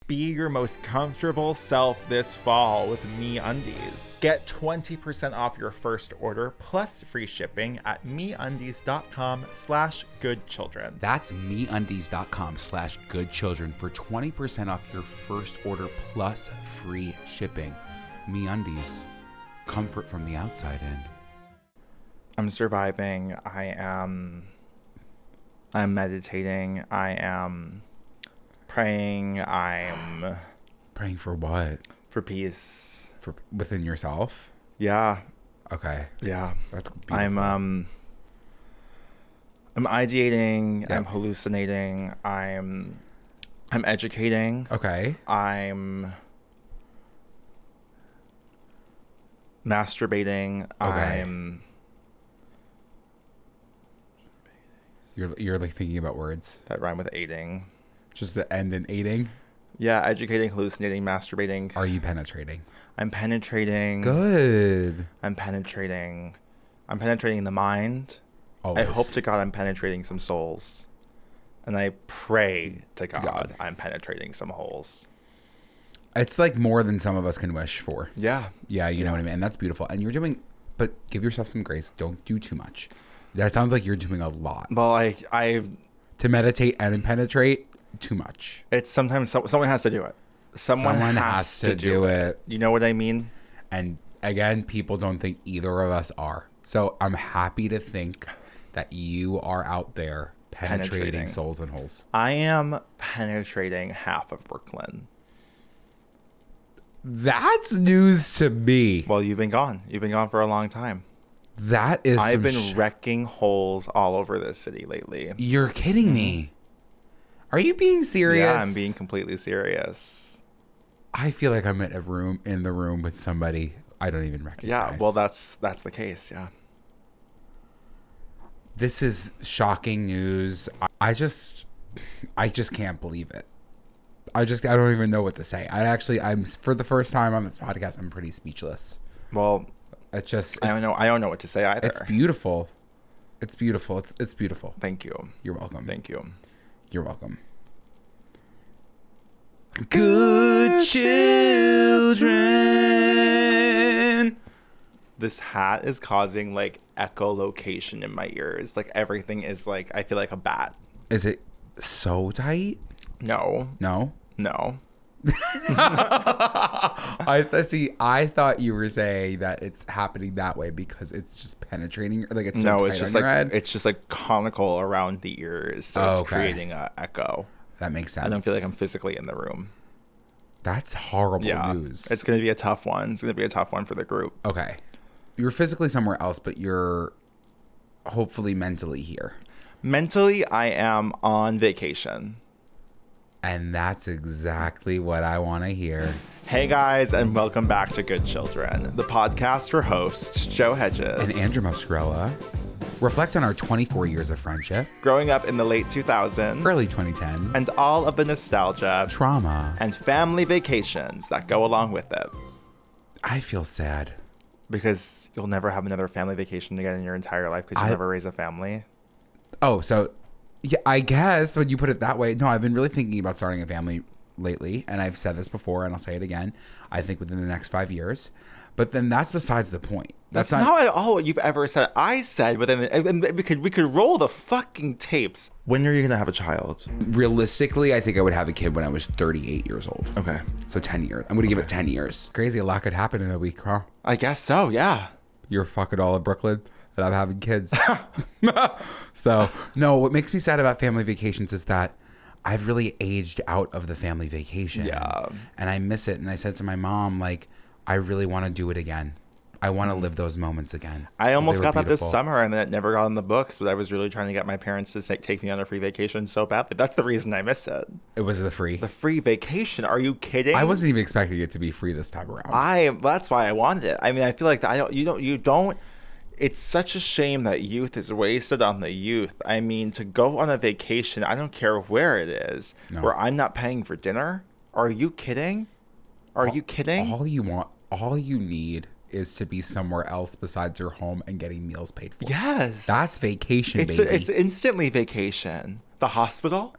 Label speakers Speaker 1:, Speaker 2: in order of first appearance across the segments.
Speaker 1: Be your most comfortable self this fall with MeUndies. Get 20% off your first order plus free shipping at MeUndies.com/goodchildren.
Speaker 2: That's MeUndies.com/goodchildren for 20% off your first order plus free shipping. MeUndies, comfort from the outside in.
Speaker 1: I'm surviving. I'm meditating. I am praying. I'm
Speaker 2: praying for what?
Speaker 1: For peace.
Speaker 2: For within yourself?
Speaker 1: Yeah.
Speaker 2: Okay.
Speaker 1: Yeah.
Speaker 2: That's beautiful.
Speaker 1: I'm ideating.
Speaker 2: Yep.
Speaker 1: I'm hallucinating. I'm educating.
Speaker 2: Okay.
Speaker 1: I'm masturbating.
Speaker 2: Okay. You're like thinking about words
Speaker 1: that rhyme with aiding.
Speaker 2: Just the end in aiding?
Speaker 1: Yeah, educating, hallucinating, masturbating.
Speaker 2: Are you penetrating?
Speaker 1: I'm penetrating.
Speaker 2: Good.
Speaker 1: I'm penetrating the mind.
Speaker 2: Always.
Speaker 1: I hope to God I'm penetrating some souls. And I pray to God I'm penetrating some holes.
Speaker 2: It's like more than some of us can wish for.
Speaker 1: Yeah.
Speaker 2: Yeah, you know what I mean? And that's beautiful. And you're doing, but give yourself some grace. Don't do too much. That sounds like you're doing a lot.
Speaker 1: Well, I
Speaker 2: to meditate and penetrate, too much.
Speaker 1: It's sometimes someone has to do it. Someone has to do it. You know what I mean?
Speaker 2: And again, people don't think either of us are. So I'm happy to think that you are out there penetrating souls and holes.
Speaker 1: I am penetrating half of Brooklyn.
Speaker 2: That's news to me.
Speaker 1: Well, you've been gone. You've been gone for a long time.
Speaker 2: That is.
Speaker 1: I've been wrecking holes all over this city lately.
Speaker 2: You're kidding me. Are you being serious?
Speaker 1: Yeah, I'm being completely serious.
Speaker 2: I feel like I'm in the room with somebody I don't even recognize.
Speaker 1: Yeah, well, that's the case. Yeah.
Speaker 2: This is shocking news. I just can't believe it. I don't even know what to say. I'm for the first time on this podcast, I'm pretty speechless.
Speaker 1: Well, I don't know what to say either.
Speaker 2: It's beautiful. It's beautiful. It's beautiful.
Speaker 1: Thank you.
Speaker 2: You're welcome.
Speaker 1: Thank you.
Speaker 2: You're welcome. Good children.
Speaker 1: This hat is causing like echolocation in my ears. Like everything is like, I feel like a bat.
Speaker 2: Is it so tight?
Speaker 1: No.
Speaker 2: I thought you were saying that it's happening that way because it's just penetrating, like it's so tight
Speaker 1: it's
Speaker 2: on your head.
Speaker 1: It's just like conical around the ears, so it's creating an echo.
Speaker 2: That makes sense.
Speaker 1: I don't feel like I'm physically in the room.
Speaker 2: That's horrible news.
Speaker 1: It's going to be a tough one. It's going to be a tough one for the group.
Speaker 2: Okay, you're physically somewhere else, but you're hopefully mentally here.
Speaker 1: Mentally, I am on vacation.
Speaker 2: And that's exactly what I want to hear.
Speaker 1: Hey guys, and welcome back to Good Children, the podcast for hosts Joe Hegyes
Speaker 2: and Andrew Muscarella. Reflect on our 24 years of friendship,
Speaker 1: growing up in the late 2000s,
Speaker 2: early 2010s,
Speaker 1: and all of the nostalgia,
Speaker 2: trauma,
Speaker 1: and family vacations that go along with it.
Speaker 2: I feel sad.
Speaker 1: Because you'll never have another family vacation again in your entire life because you'll never raise a family.
Speaker 2: Oh, so yeah, I guess when you put it that way. No, I've been really thinking about starting a family lately, and I've said this before, and I'll say it again. I think within the next 5 years. But then that's besides the point.
Speaker 1: That's not all what you've ever said. I said we could roll the fucking tapes. When are you gonna have a child?
Speaker 2: Realistically, I think I would have a kid when I was 38 years old.
Speaker 1: Okay.
Speaker 2: So 10 years. I'm gonna give it 10 years. Crazy, a lot could happen in a week, huh?
Speaker 1: I guess so. Yeah.
Speaker 2: You're fucking all in Brooklyn. And I'm having kids. So, no, what makes me sad about family vacations is that I've really aged out of the family vacation.
Speaker 1: Yeah.
Speaker 2: And I miss it. And I said to my mom, like, I really want to do it again. I want to live those moments again.
Speaker 1: I almost got that this summer and then it never got in the books, but I was really trying to get my parents to take me on a free vacation so badly. That's the reason I miss it.
Speaker 2: It was the free
Speaker 1: vacation. Are you kidding?
Speaker 2: I wasn't even expecting it to be free this time around.
Speaker 1: That's why I wanted it. I mean, I feel like you don't. It's such a shame that youth is wasted on the youth. I mean, to go on a vacation, I don't care where it is, where I'm not paying for dinner. Are you kidding? You kidding?
Speaker 2: All you need is to be somewhere else besides your home and getting meals paid for.
Speaker 1: Yes.
Speaker 2: That's vacation, baby.
Speaker 1: It's instantly vacation. The hospital?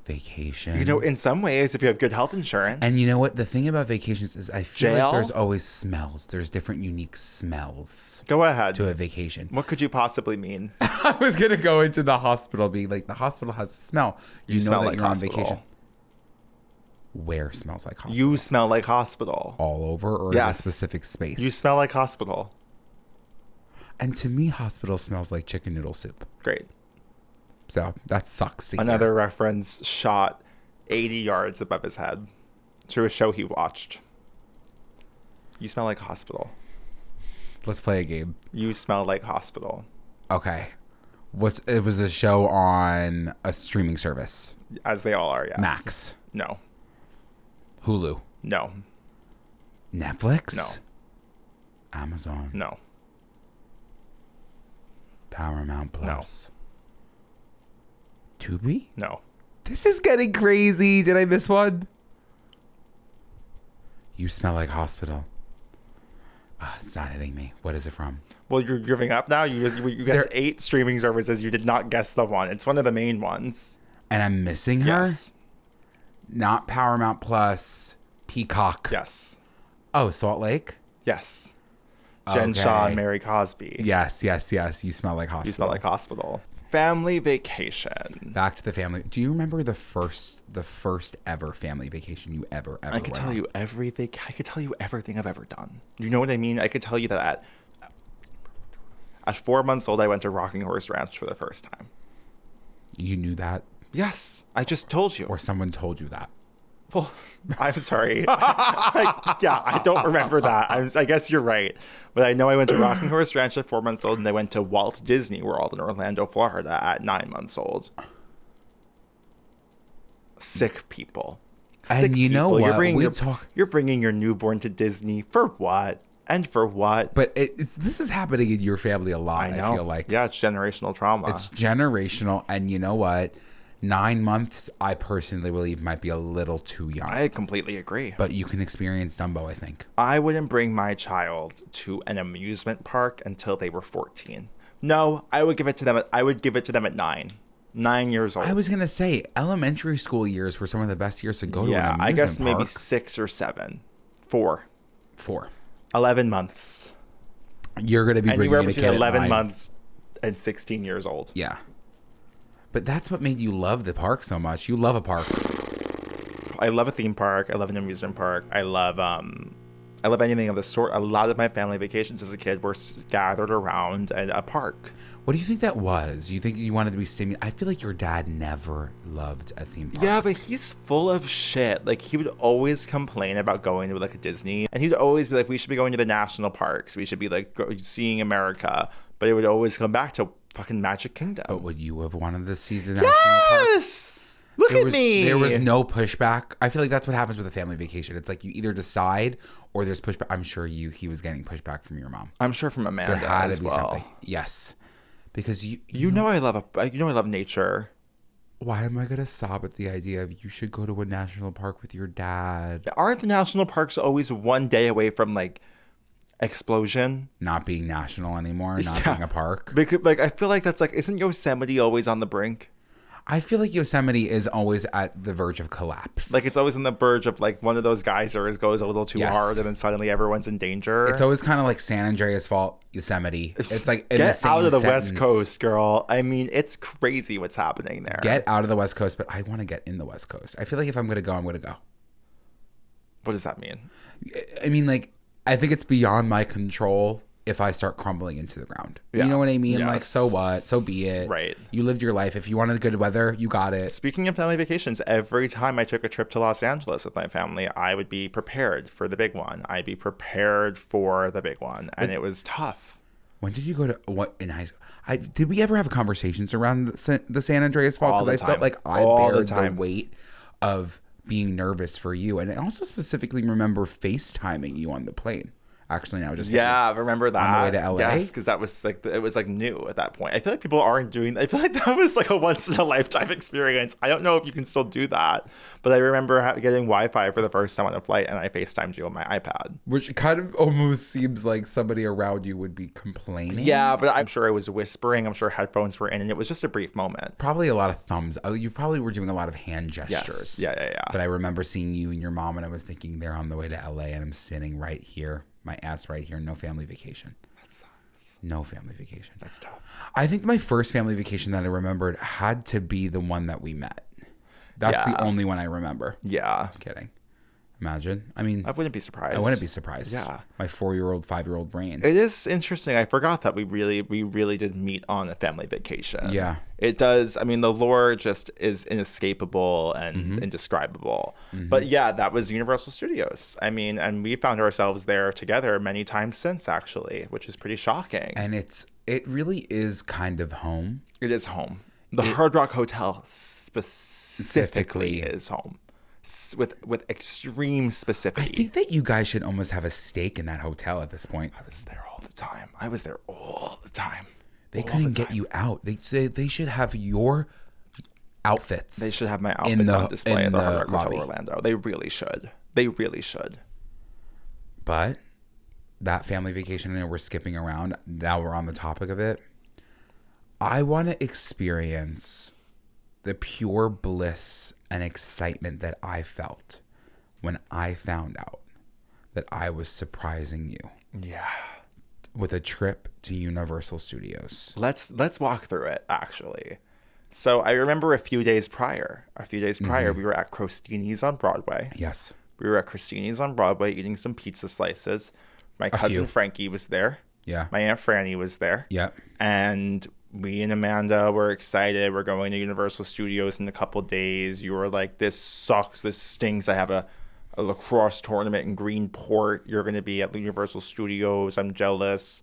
Speaker 2: Vacation.
Speaker 1: You know, in some ways, if you have good health insurance.
Speaker 2: And you know what? The thing about vacations is I feel
Speaker 1: Jail?
Speaker 2: like there's always smells. There's different unique smells
Speaker 1: Go ahead.
Speaker 2: to a vacation.
Speaker 1: What could you possibly mean?
Speaker 2: I was going to go into the hospital being like, the hospital has a smell. You know
Speaker 1: smell
Speaker 2: that
Speaker 1: like
Speaker 2: you're
Speaker 1: hospital.
Speaker 2: on vacation. Where smells like hospital?
Speaker 1: You smell like hospital.
Speaker 2: All over or in a specific space?
Speaker 1: You smell like hospital.
Speaker 2: And to me, hospital smells like chicken noodle soup.
Speaker 1: Great.
Speaker 2: So that sucks to hear.
Speaker 1: Another reference shot 80 yards above his head to a show he watched. You smell like hospital.
Speaker 2: Let's play a game.
Speaker 1: You smell like hospital.
Speaker 2: Okay. It was a show on a streaming service.
Speaker 1: As they all are, yes.
Speaker 2: Max.
Speaker 1: No.
Speaker 2: Hulu.
Speaker 1: No.
Speaker 2: Netflix?
Speaker 1: No.
Speaker 2: Amazon.
Speaker 1: No.
Speaker 2: Paramount Plus. Tubi?
Speaker 1: No.
Speaker 2: This is getting crazy. Did I miss one? You smell like hospital. It's not hitting me. What is it from?
Speaker 1: Well, you're giving up now? You guessed 8 streaming services. You did not guess the one. It's one of the main ones.
Speaker 2: And I'm missing her?
Speaker 1: Yes.
Speaker 2: Not Paramount Plus. Peacock.
Speaker 1: Yes.
Speaker 2: Oh, Salt Lake?
Speaker 1: Yes. Jen Shaw and
Speaker 2: Okay.
Speaker 1: Mary Cosby.
Speaker 2: Yes. You smell like hospital.
Speaker 1: You smell like hospital. Family vacation.
Speaker 2: Back to the family. Do you remember the first ever family vacation you ever
Speaker 1: I could
Speaker 2: went
Speaker 1: tell
Speaker 2: on?
Speaker 1: you everything. I could tell you everything I've ever done. You know what I mean? I could tell you that at 4 months old, I went to Rocking Horse Ranch for the first time.
Speaker 2: You knew that?
Speaker 1: Yes, I just told you.
Speaker 2: Or someone told you that?
Speaker 1: Well, I'm sorry. I don't remember that. I guess you're right. But I know I went to Rocking Horse Ranch at 4 months old, and I went to Walt Disney World in Orlando, Florida at 9 months old. Sick people.
Speaker 2: And you know what?
Speaker 1: You're bringing your newborn to Disney for what? And for what?
Speaker 2: But this is happening in your family a lot,
Speaker 1: I know.
Speaker 2: I feel like.
Speaker 1: Yeah, it's generational trauma.
Speaker 2: It's generational. And you know what? 9 months, I personally believe, might be a little too young.
Speaker 1: I completely agree.
Speaker 2: But you can experience Dumbo, I think.
Speaker 1: I wouldn't bring my child to an amusement park until they were 14. No, I would give it to them at 9. 9 years old.
Speaker 2: I was going to say, elementary school years were some of the best years to go to an amusement
Speaker 1: I guess
Speaker 2: park.
Speaker 1: maybe 6 or 7. 4.
Speaker 2: 4.
Speaker 1: 11 months.
Speaker 2: You're going to be bringing
Speaker 1: Anywhere
Speaker 2: in a
Speaker 1: between
Speaker 2: kid
Speaker 1: 11
Speaker 2: at 9.
Speaker 1: months and 16 years old.
Speaker 2: Yeah. But that's what made you love the park so much. You love a park.
Speaker 1: I love a theme park. I love an amusement park. I love anything of the sort. A lot of my family vacations as a kid were gathered around a park.
Speaker 2: What do you think that was? You think you wanted to be stimulated? I feel like your dad never loved a theme park.
Speaker 1: Yeah, but he's full of shit. Like, he would always complain about going to, like, a Disney. And he'd always be like, we should be going to the national parks. We should be, like, seeing America. But it would always come back to fucking Magic Kingdom.
Speaker 2: But would you have wanted to see the national park?
Speaker 1: Yes! Look at me!
Speaker 2: There was no pushback. I feel like that's what happens with a family vacation. It's like you either decide or there's pushback. I'm sure he was getting pushback from your mom.
Speaker 1: I'm sure from Amanda
Speaker 2: There had
Speaker 1: as
Speaker 2: to be
Speaker 1: well.
Speaker 2: something. Yes. Because you
Speaker 1: I love nature.
Speaker 2: Why am I going to sob at the idea of you should go to a national park with your dad?
Speaker 1: Aren't the national parks always one day away from, like, explosion?
Speaker 2: Not being national anymore, not being a park.
Speaker 1: Because, like, I feel like that's like, isn't Yosemite always on the brink?
Speaker 2: I feel like Yosemite is always at the verge of collapse.
Speaker 1: Like, it's always on the verge of, like, one of those geysers goes a little too
Speaker 2: Yes.
Speaker 1: hard and then suddenly everyone's in danger.
Speaker 2: It's always kind of like San Andreas Fault, Yosemite. It's like in the
Speaker 1: Get
Speaker 2: same
Speaker 1: out of the
Speaker 2: sentence.
Speaker 1: West Coast, girl. I mean, it's crazy what's happening there.
Speaker 2: Get out of the West Coast, but I want to get in the West Coast. I feel like if I'm going to go, I'm going to go.
Speaker 1: What does that mean?
Speaker 2: I mean, like, I think it's beyond my control if I start crumbling into the ground.
Speaker 1: Yeah.
Speaker 2: You know what I mean?
Speaker 1: Yes.
Speaker 2: Like, so what? So be it.
Speaker 1: Right.
Speaker 2: You lived your life. If you wanted good weather, you got it.
Speaker 1: Speaking of family vacations, every time I took a trip to Los Angeles with my family, I would be prepared for the big one. I'd be prepared for the big one. And it was tough.
Speaker 2: When did you go to what in high school? Did we ever have conversations around the San Andreas Fault?
Speaker 1: All
Speaker 2: Because
Speaker 1: the
Speaker 2: I felt
Speaker 1: time.
Speaker 2: like I
Speaker 1: All the
Speaker 2: bared the
Speaker 1: time.
Speaker 2: weight of being nervous for you. And I also specifically remember FaceTiming you on the plane. Actually, now just
Speaker 1: Yeah, remember that?
Speaker 2: On the way to LA?
Speaker 1: Yes, because that was like it was like new at that point. I feel like people aren't doing. I feel like that was like a once in a lifetime experience. I don't know if you can still do that, but I remember getting Wi-Fi for the first time on a flight, and I FaceTimed you on my iPad.
Speaker 2: Which kind of almost seems like somebody around you would be complaining.
Speaker 1: Yeah, but I'm sure I was whispering. I'm sure headphones were in, and it was just a brief moment.
Speaker 2: Probably a lot of thumbs. Oh, you probably were doing a lot of hand gestures.
Speaker 1: Yes. Yeah.
Speaker 2: But I remember seeing you and your mom, and I was thinking they're on the way to LA, and I'm sitting right here. My ass right here. No family vacation.
Speaker 1: That sucks.
Speaker 2: No family vacation.
Speaker 1: That's tough.
Speaker 2: I think my first family vacation that I remembered had to be the one that we met. That's the only one I remember.
Speaker 1: Yeah.
Speaker 2: I'm kidding. Imagine. I mean,
Speaker 1: I wouldn't be surprised.
Speaker 2: I wouldn't be surprised.
Speaker 1: Yeah.
Speaker 2: My 4-year-old, 5-year-old brain.
Speaker 1: It is interesting. I forgot that we really did meet on a family vacation.
Speaker 2: Yeah.
Speaker 1: It does. I mean, the lore just is inescapable and indescribable. But yeah, that was Universal Studios. I mean, and we found ourselves there together many times since, actually, which is pretty shocking.
Speaker 2: And it really is kind of home.
Speaker 1: It is home. The Hard Rock Hotel specifically is home. With extreme specificity.
Speaker 2: I think that you guys should almost have a stake in that hotel at this point.
Speaker 1: I was there all the time.
Speaker 2: They couldn't get you out. They should have your outfits.
Speaker 1: They should have my outfits on display at the Hard Rock Hotel Orlando. They really should.
Speaker 2: But that family vacation, and we're skipping around. Now we're on the topic of it. I want to experience the pure bliss and excitement that I felt when I found out that I was surprising you.
Speaker 1: Yeah.
Speaker 2: With a trip to Universal Studios.
Speaker 1: Let's walk through it, actually. So I remember a few days prior, we were at Crostini's on Broadway.
Speaker 2: Yes.
Speaker 1: We were at Crostini's on Broadway eating some pizza slices. My cousin Frankie was there.
Speaker 2: Yeah.
Speaker 1: My Aunt Franny was there.
Speaker 2: Yeah.
Speaker 1: And me and Amanda were excited. We're going to Universal Studios in a couple days. You were like, this sucks. This stinks. I have a lacrosse tournament in Greenport. You're going to be at Universal Studios. I'm jealous.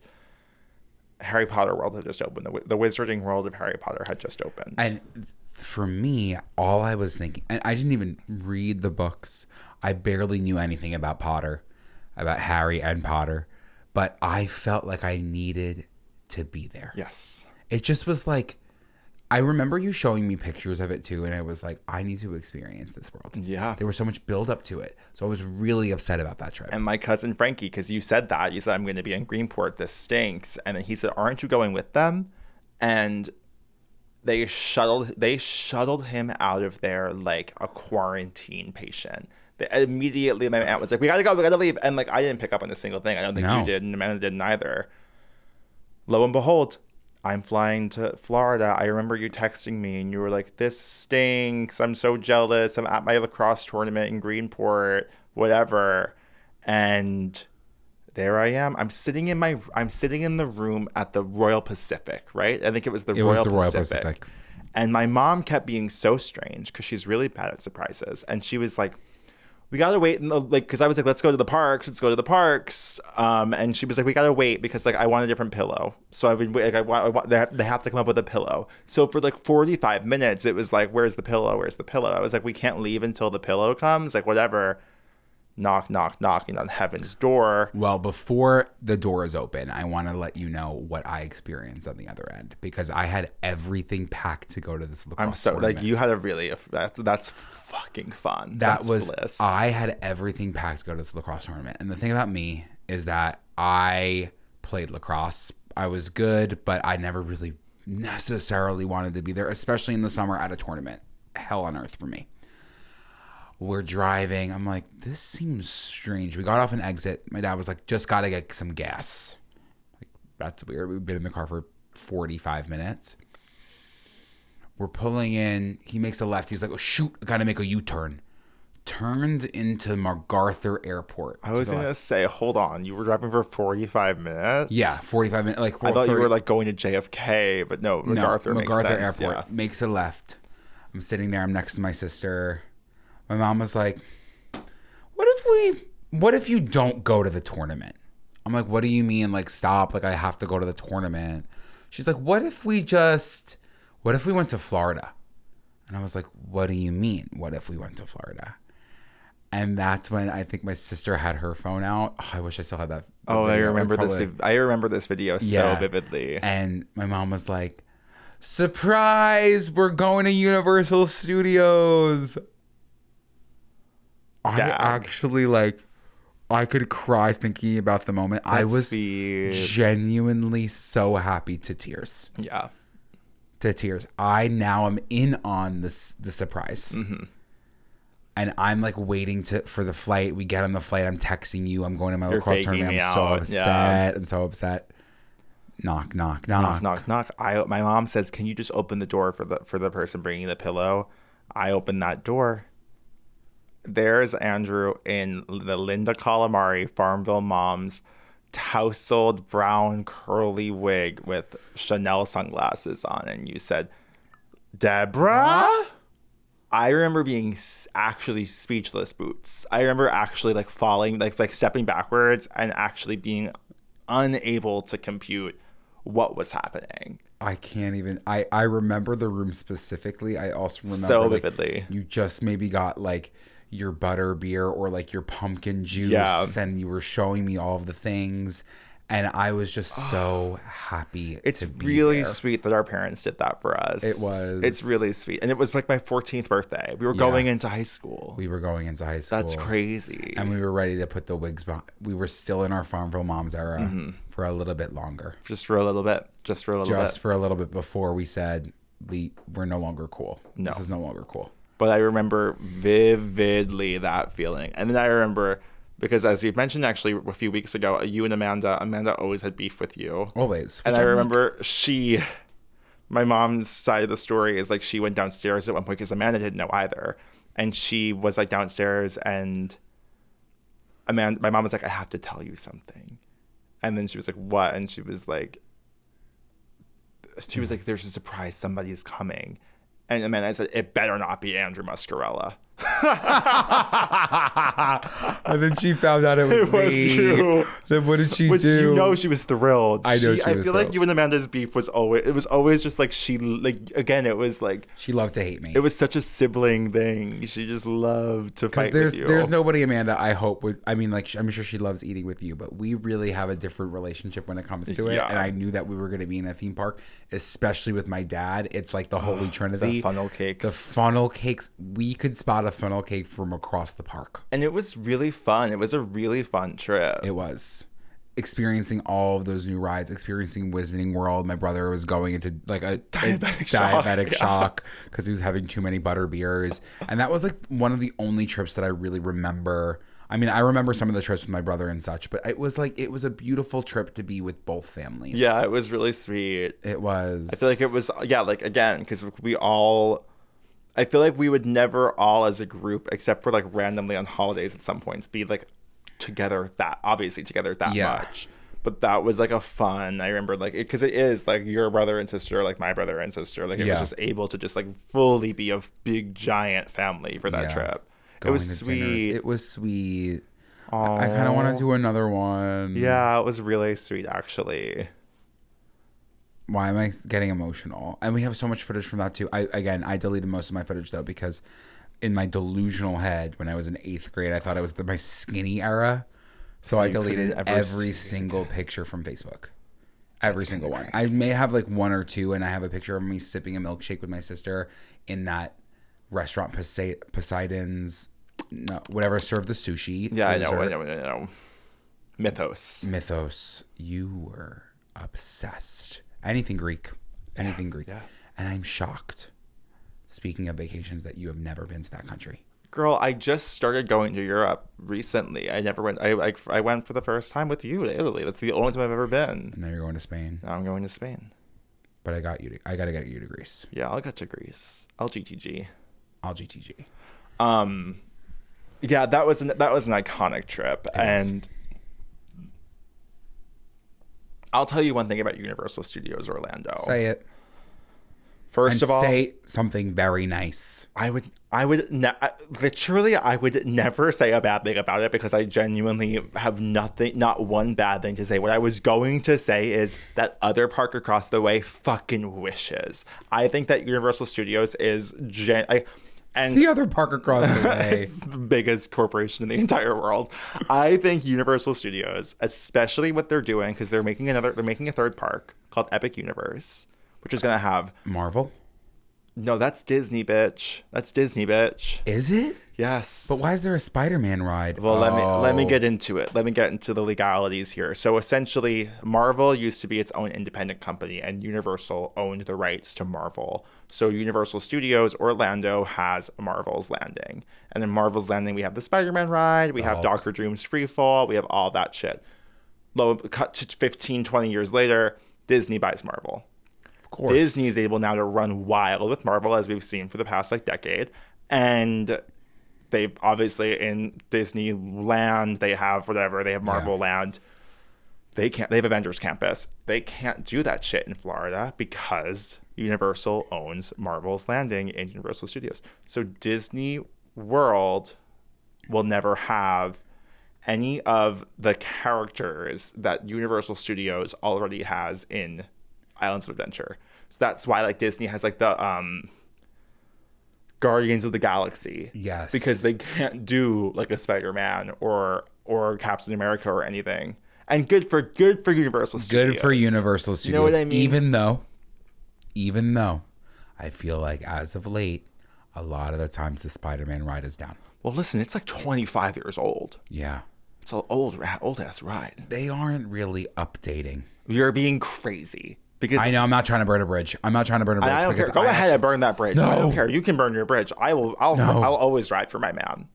Speaker 1: Harry Potter World had just opened. The Wizarding World of Harry Potter had just opened.
Speaker 2: And for me, all I was thinking, and I didn't even read the books. I barely knew anything about Potter, about Harry and Potter. But I felt like I needed to be there.
Speaker 1: Yes.
Speaker 2: It just was like, I remember you showing me pictures of it too, and I was like, I need to experience this world.
Speaker 1: Yeah.
Speaker 2: There was so much build up to it. So I was really upset about that trip.
Speaker 1: And my cousin Frankie, because you said that, you said, I'm going to be in Greenport, this stinks. And then he said, aren't you going with them? And they shuttled him out of there like a quarantine patient. Immediately, my aunt was like, we gotta leave. And like, I didn't pick up on a single thing. I don't think you did, and Amanda didn't either. Lo and behold, I'm flying to Florida. I remember you texting me and you were like, this stinks. I'm so jealous. I'm at my lacrosse tournament in Greenport, whatever. And there I am. I'm sitting in the room at the Royal Pacific, right? I think it was the Royal Pacific. And my mom kept being so strange because she's really bad at surprises. And she was like, we gotta wait, because I was like, let's go to the parks. And she was like, we gotta wait because like I want a different pillow. So I've been like, they have to come up with a pillow. So for like 45 minutes, it was like, where's the pillow? I was like, we can't leave until the pillow comes. Like whatever. Knocking on heaven's door.
Speaker 2: Well, before the door is open, I want to let you know what I experienced on the other end, because I had everything packed to go to this lacrosse tournament.
Speaker 1: Like, you had a really that's fucking fun.
Speaker 2: That's
Speaker 1: bliss.
Speaker 2: I had everything packed to go to this lacrosse tournament. And the thing about me is that I played lacrosse. I was good, but I never really necessarily wanted to be there, especially in the summer at a tournament. Hell on earth for me. We're driving. I'm like, this seems strange. We got off an exit. My dad was like, just got to get some gas. Like, that's weird. We've been in the car for 45 minutes. We're pulling in. He makes a left. He's like, oh, shoot, I got to make a U-turn. Turned into MacArthur Airport.
Speaker 1: I was going to say, hold on. You were driving for 45 minutes?
Speaker 2: Yeah, 45 minutes. Like,
Speaker 1: I thought you were like going to JFK, but no, MacArthur makes sense.
Speaker 2: Airport.
Speaker 1: Yeah.
Speaker 2: Makes a left. I'm sitting there. I'm next to my sister. My mom was like, what if you don't go to the tournament? I'm like, what do you mean? Like, stop. Like, I have to go to the tournament. She's like, what if we went to Florida? And I was like, what do you mean? What if we went to Florida? And that's when I think my sister had her phone out. Oh, I wish I still had that.
Speaker 1: Oh, I
Speaker 2: video.
Speaker 1: remember this. I remember this video so
Speaker 2: Yeah.
Speaker 1: vividly.
Speaker 2: And my mom was like, surprise, we're going to Universal Studios. I actually I could cry thinking about the moment. I was genuinely so happy to tears.
Speaker 1: Yeah.
Speaker 2: To tears. I now am in on the surprise.
Speaker 1: Mm-hmm.
Speaker 2: And I'm like waiting for the flight. We get on the flight. I'm texting you. I'm going to my lacrosse tournament. I'm so upset. Yeah. I'm so upset. Knock, knock, knock.
Speaker 1: Knock, knock, knock. My mom says, can you just open the door for the person bringing the pillow? I open that door. There's Andrew in the Linda Calamari Farmville Moms tousled brown curly wig with Chanel sunglasses on. And you said, Deborah? I remember being actually speechless, Boots. I remember actually like falling, like stepping backwards and actually being unable to compute what was happening.
Speaker 2: I can't even. I remember the room specifically. I also remember
Speaker 1: so vividly.
Speaker 2: You just maybe got like your butter beer or like your pumpkin juice, and you were showing me all of the things. And I was just so happy.
Speaker 1: It's really sweet that our parents did that for us.
Speaker 2: It was.
Speaker 1: It's really sweet. And it was like my 14th birthday. We were going into high school.
Speaker 2: That's
Speaker 1: crazy.
Speaker 2: And we were ready to put the wigs behind. We were still in our Farmville Moms era for a little bit longer.
Speaker 1: Just for a little bit. Just for a
Speaker 2: little bit before we said we're no longer cool. No. This is no longer cool.
Speaker 1: But I remember vividly that feeling. And then I remember... Because as we've mentioned actually a few weeks ago, you and Amanda always had beef with you.
Speaker 2: Always.
Speaker 1: And I remember my mom's side of the story is like she went downstairs at one point because Amanda didn't know either. And she was like downstairs and my mom was like, I have to tell you something. And then she was like, what? And she was like, there's a surprise. Somebody's coming. And Amanda said, it better not be Andrew Muscarella.
Speaker 2: And then she found out it was me. True. Then what did she do?
Speaker 1: You know she was thrilled.
Speaker 2: I know she was
Speaker 1: I feel like you and Amanda's beef was always just like it was like
Speaker 2: she loved to hate me.
Speaker 1: It was such a sibling thing. She just loved to fight with you.
Speaker 2: There's nobody Amanda I hope would. I mean, like I'm sure she loves eating with you, but we really have a different relationship when it comes to it. And I knew that we were going to be in a theme park, especially with my dad. It's like the holy trinity.
Speaker 1: The funnel cakes.
Speaker 2: The funnel cakes. We could spot a funnel cake from across the park.
Speaker 1: And it was really fun. It was a really fun trip.
Speaker 2: It was. Experiencing all of those new rides, experiencing Wizarding World. My brother was going into like a diabetic shock because he was having too many butter beers. And that was like one of the only trips that I really remember. I mean, I remember some of the trips with my brother and such, but it was a beautiful trip to be with both families.
Speaker 1: Yeah, it was really sweet.
Speaker 2: It was.
Speaker 1: I feel like it was, like again, because I feel like we would never all as a group, except for like randomly on holidays at some points, be like together that much. But that was like a fun, I remember like, because it is like your brother and sister, like my brother and sister, like it was just able to just like fully be a big giant family for that trip. It was sweet.
Speaker 2: Dinners. It was sweet. I kind of want to do another one.
Speaker 1: Yeah, it was really sweet actually.
Speaker 2: Why am I getting emotional? And we have so much footage from that too. I deleted most of my footage though because in my delusional head when I was in 8th grade, I thought it was my skinny era. So I deleted every single picture from Facebook. Every single one. I may have like one or two, and I have a picture of me sipping a milkshake with my sister in that restaurant Poseidon's, no, whatever served the sushi.
Speaker 1: Yeah, I know.
Speaker 2: Mythos. You were obsessed. Anything Greek. Yeah. And I'm shocked. Speaking of vacations, that you have never been to that country.
Speaker 1: Girl, I just started going to Europe recently. I never went. I went for the first time with you to Italy. That's the only time I've ever been.
Speaker 2: And now you're going to Spain.
Speaker 1: Now I'm going to Spain.
Speaker 2: But I got to get you to Greece.
Speaker 1: Yeah, I'll get to Greece. I'll GTG. Yeah, that was an iconic trip, and I'll tell you one thing about Universal Studios Orlando.
Speaker 2: Say it.
Speaker 1: First of all,
Speaker 2: say something very nice.
Speaker 1: I would never say a bad thing about it because I genuinely have not one bad thing to say. What I was going to say is that other park across the way fucking wishes. I think that Universal Studios is And
Speaker 2: the other park across the way.
Speaker 1: It's the biggest corporation in the entire world. I think Universal Studios, especially what they're doing, because they're making a third park called Epic Universe, which is going to have
Speaker 2: Marvel?
Speaker 1: No, that's Disney, bitch. That's Disney, bitch.
Speaker 2: Is it?
Speaker 1: Yes.
Speaker 2: But why is there a Spider-Man ride?
Speaker 1: Well, let me get into it. Let me get into the legalities here. So essentially, Marvel used to be its own independent company, and Universal owned the rights to Marvel. So Universal Studios Orlando has Marvel's Landing. And in Marvel's Landing, we have the Spider-Man ride, we have Doctor Doom's Freefall, we have all that shit. Cut to 15, 20 years later, Disney buys Marvel. Disney is able now to run wild with Marvel, as we've seen for the past decade, and they've obviously in Disneyland they have Marvel Land. They have Avengers Campus. They can't do that shit in Florida because Universal owns Marvel's Landing in Universal Studios. So Disney World will never have any of the characters that Universal Studios already has in Islands of Adventure. So that's why Disney has the Guardians of the Galaxy.
Speaker 2: Yes.
Speaker 1: Because they can't do a Spider-Man or Captain America or anything. And good for Universal Studios.
Speaker 2: Good for Universal Studios.
Speaker 1: You know what I mean?
Speaker 2: Even though I feel like as of late, a lot of the times the Spider-Man ride is down.
Speaker 1: Well, listen, it's 25 years old.
Speaker 2: Yeah.
Speaker 1: It's an old ass ride.
Speaker 2: They aren't really updating.
Speaker 1: You're being crazy. Because
Speaker 2: I know I'm not trying to burn a bridge. I don't
Speaker 1: care. Go ahead and burn that bridge. No. I don't care. You can burn your bridge. I'll always ride for my man.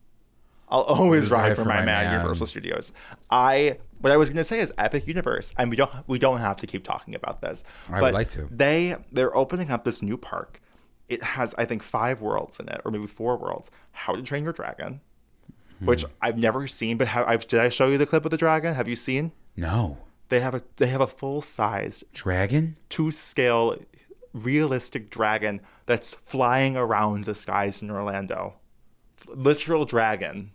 Speaker 1: I'll always ride for my man, Universal Studios. What I was going to say is Epic Universe, and we don't have to keep talking about this.
Speaker 2: I would like to.
Speaker 1: They're opening up this new park. It has, I think, 5 worlds in it, or maybe 4 worlds. How to Train Your Dragon, which I've never seen, but did I show you the clip of the dragon? Have you seen?
Speaker 2: No.
Speaker 1: They have a full-sized
Speaker 2: dragon,
Speaker 1: 2-scale, realistic dragon that's flying around the skies in Orlando. Literal dragon.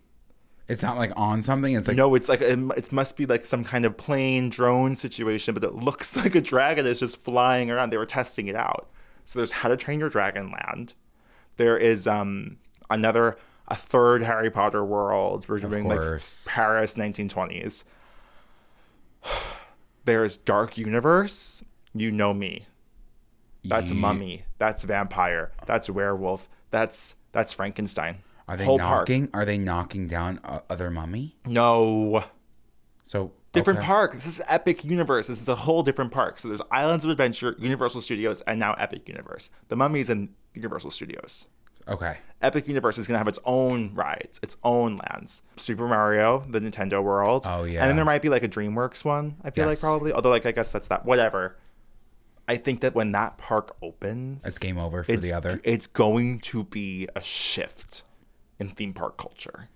Speaker 2: It's not on something. It's
Speaker 1: no. It's it must be some kind of plane drone situation, but it looks like a dragon is just flying around. They were testing it out. So there's How to Train Your Dragon Land. There is a third Harry Potter world. We're doing Paris 1920s. There's Dark Universe. You know me. That's Mummy. That's Vampire. That's Werewolf. That's Frankenstein.
Speaker 2: Are they knocking down other Mummy?
Speaker 1: No.
Speaker 2: So
Speaker 1: different park. This is Epic Universe. This is a whole different park. So there's Islands of Adventure, Universal Studios, and now Epic Universe. The Mummy's in Universal Studios.
Speaker 2: Okay.
Speaker 1: Epic Universe is going to have its own rides, its own lands. Super Mario, the Nintendo world.
Speaker 2: Oh, yeah.
Speaker 1: And then there might be a DreamWorks one, I feel probably. Although, I guess that's that. Whatever. I think that when that park opens...
Speaker 2: It's game over for the other.
Speaker 1: It's going to be a shift in theme park culture.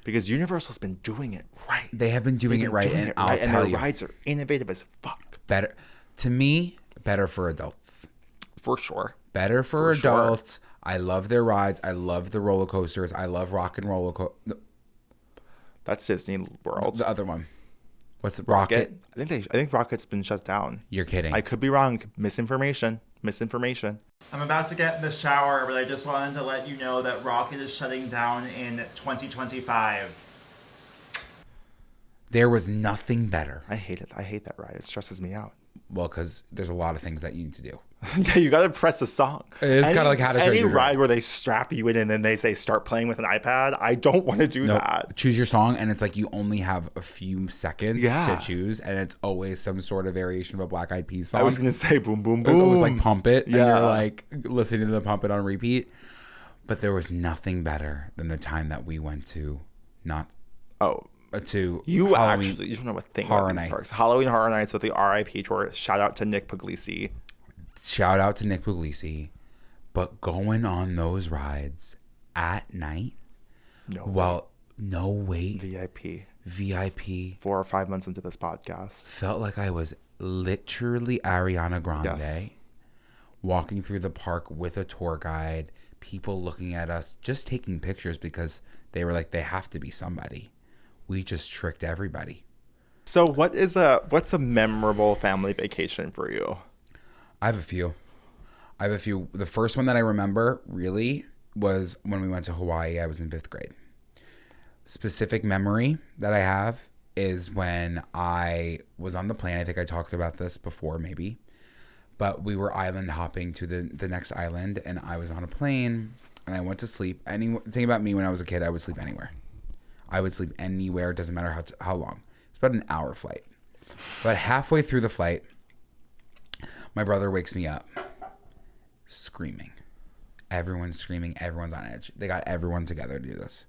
Speaker 1: Because Universal's been doing it right.
Speaker 2: They have been doing it right, and I'll tell you.
Speaker 1: And their rides are innovative as fuck.
Speaker 2: Better. To me, better for adults.
Speaker 1: For sure.
Speaker 2: Better for adults. Sure. I love their rides. I love the roller coasters. I love Rock and Roller Coaster.
Speaker 1: That's Disney World.
Speaker 2: The other one. What's it? Rocket?
Speaker 1: I think Rocket's been shut down.
Speaker 2: You're kidding.
Speaker 1: I could be wrong. Misinformation. I'm about to get in the shower, but I just wanted to let you know that Rocket is shutting down in 2025.
Speaker 2: There was nothing better.
Speaker 1: I hate it. I hate that ride. It stresses me out.
Speaker 2: Well, because there's a lot of things that you need to do.
Speaker 1: Yeah, you got to press a song.
Speaker 2: It's kind of like How to Train Your Dragon.
Speaker 1: Any ride where they strap you in and then they say start playing with an iPad, I don't want to do that.
Speaker 2: Choose your song, and it's you only have a few seconds to choose, and it's always some sort of variation of a Black Eyed Peas song.
Speaker 1: I was going to say boom, boom, boom.
Speaker 2: It was always Pump It, and you're listening to the Pump It on repeat. But there was nothing better than the time that we went to
Speaker 1: you
Speaker 2: Halloween,
Speaker 1: actually, you don't know what thing about these parks. Halloween Horror Nights with the RIP tour. Shout out to Nick Puglisi.
Speaker 2: But going on those rides at night, no wait. VIP.
Speaker 1: 4 or 5 months into this podcast.
Speaker 2: Felt like I was literally Ariana Grande, walking through the park with a tour guide, people looking at us, just taking pictures because they were they have to be somebody. We just tricked everybody.
Speaker 1: So what's a memorable family vacation for you?
Speaker 2: I have a few. The first one that I remember really was when we went to Hawaii. I was in 5th grade. Specific memory that I have is when I was on the plane. I think I talked about this before, maybe. But we were island hopping to the next island, and I was on a plane, and I went to sleep. Thing about me when I was a kid, I would sleep anywhere. I would sleep anywhere. It doesn't matter how long. It's about an hour flight. But halfway through the flight, my brother wakes me up screaming. Everyone's screaming. Everyone's on edge. They got everyone together to do this.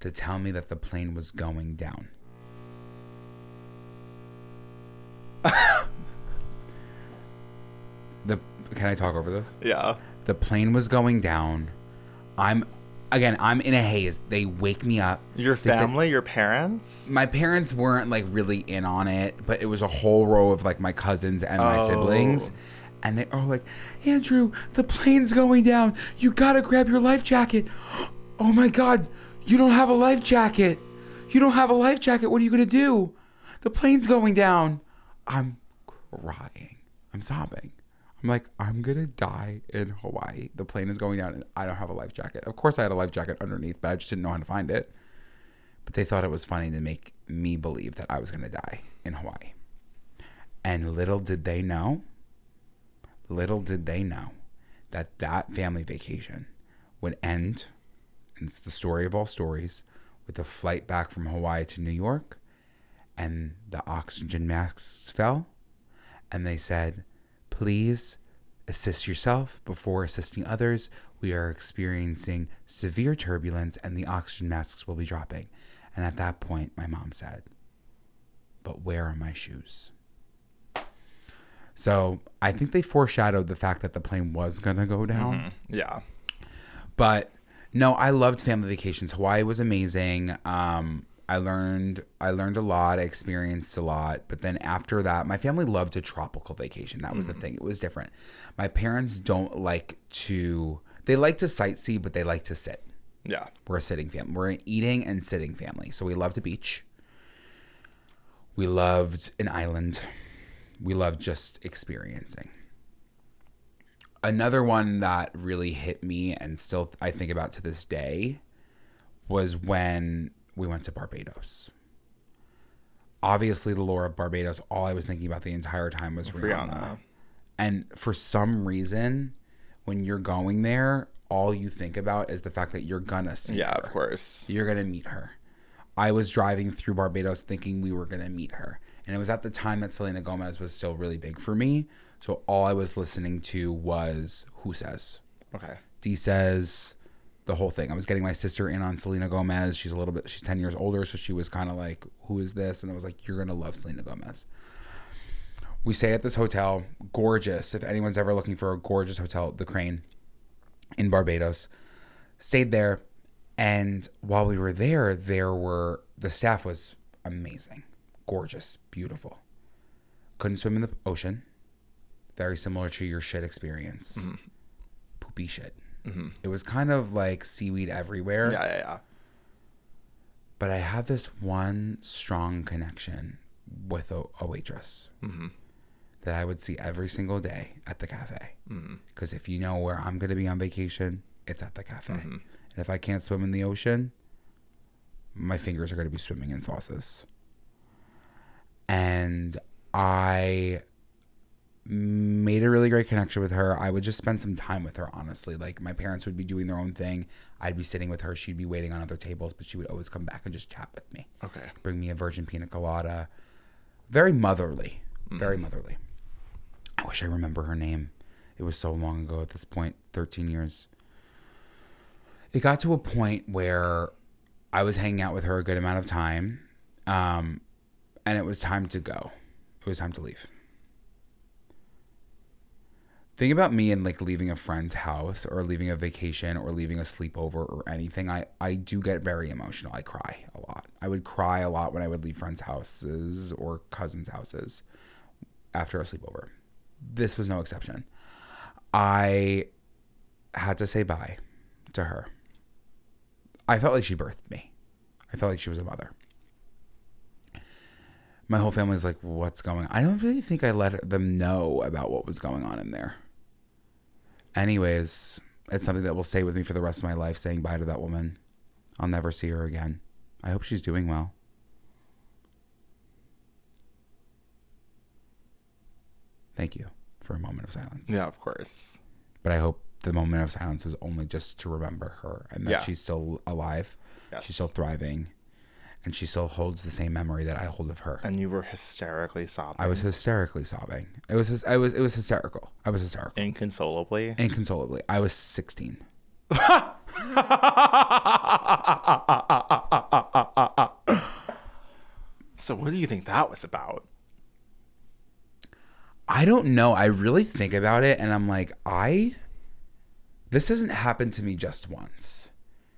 Speaker 2: To tell me that the plane was going down. Can I talk over this?
Speaker 1: Yeah.
Speaker 2: The plane was going down. I'm in a haze. They wake me up.
Speaker 1: Your family, your parents?
Speaker 2: My parents weren't like really in on it, but it was a whole row of like my cousins and my siblings. And they are like, Andrew, the plane's going down. You gotta grab your life jacket. Oh my God, you don't have a life jacket. You don't have a life jacket. What are you gonna do? The plane's going down. I'm crying. I'm sobbing. I'm like, I'm gonna die in Hawaii. The plane is going down and I don't have a life jacket. Of course I had a life jacket underneath, but I just didn't know how to find it. But they thought it was funny to make me believe that I was gonna die in Hawaii. And little did they know that that family vacation would end, and it's the story of all stories, with a flight back from Hawaii to New York, and the oxygen masks fell, and they said, please assist yourself before assisting others. We are experiencing severe turbulence and the oxygen masks will be dropping. And at that point, my mom said, but where are my shoes? So I think they foreshadowed the fact that the plane was going to go down.
Speaker 1: Mm-hmm. Yeah.
Speaker 2: But no, I loved family vacations. Hawaii was amazing. I learned a lot. I experienced a lot. But then after that, my family loved a tropical vacation. That was the thing. It was different. My parents don't like to, they like to sightsee, but they like to sit.
Speaker 1: Yeah.
Speaker 2: We're a sitting family. We're an eating and sitting family. So we loved a beach. We loved an island. We loved just experiencing. Another one that really hit me and still I think about to this day was when we went to Barbados. Obviously, the lore of Barbados, all I was thinking about the entire time was Rihanna. And for some reason, when you're going there, all you think about is the fact that you're gonna see her.
Speaker 1: Yeah, of course.
Speaker 2: You're gonna meet her. I was driving through Barbados thinking we were gonna meet her. And it was at the time that Selena Gomez was still really big for me. So all I was listening to was Who Says.
Speaker 1: Okay.
Speaker 2: D Says, the whole thing. I was getting my sister in on Selena Gomez. She's 10 years older, so she was kind of like, who is this? And I was like, you're going to love Selena Gomez. We stay at this hotel, gorgeous. If anyone's ever looking for a gorgeous hotel, the Crane in Barbados. Stayed there. And while we were there, the staff was amazing. Gorgeous, beautiful. Couldn't swim in the ocean. Very similar to your shit experience. Mm-hmm. Poopy shit. Mm-hmm. It was kind of like seaweed everywhere.
Speaker 1: Yeah.
Speaker 2: But I had this one strong connection with a waitress that I would see every single day at the cafe. Because if you know where I'm going to be on vacation, it's at the cafe. And if I can't swim in the ocean, my fingers are going to be swimming in sauces. And I made a really great connection with her. I would just spend some time with her, honestly. Like, my parents would be doing their own thing. I'd be sitting with her. She'd be waiting on other tables, but she would always come back and just chat with me.
Speaker 1: Okay.
Speaker 2: Bring me a virgin pina colada. Very motherly. Very motherly. I wish I remember her name. It was so long ago at this point, 13 years. It got to a point where I was hanging out with her a good amount of time, and it was time to go. It was time to leave. Thing about me and like leaving a friend's house or leaving a vacation or leaving a sleepover or anything, I do get very emotional. I cry a lot. I would cry a lot when I would leave friends' houses or cousins' houses after a sleepover. This was no exception. I had to say bye to her. I felt like she birthed me. I felt like she was a mother. My whole family's like, what's going on? I don't really think I let them know about what was going on in there. Anyways, It's something that will stay with me for the rest of my life, saying bye to that woman. I'll never see her again. I hope she's doing well. Thank you for a moment of silence.
Speaker 1: Yeah, of course.
Speaker 2: But I hope the moment of silence was only just to remember her and that she's still alive.
Speaker 1: Yes.
Speaker 2: She's still thriving. And she still holds the same memory that I hold of her.
Speaker 1: And you were hysterically sobbing.
Speaker 2: I was hysterically sobbing. It was hysterical. I was hysterical.
Speaker 1: Inconsolably.
Speaker 2: Inconsolably. I was 16.
Speaker 1: So what do you think that was about?
Speaker 2: I don't know. I really think about it and I'm like, this hasn't happened to me just once.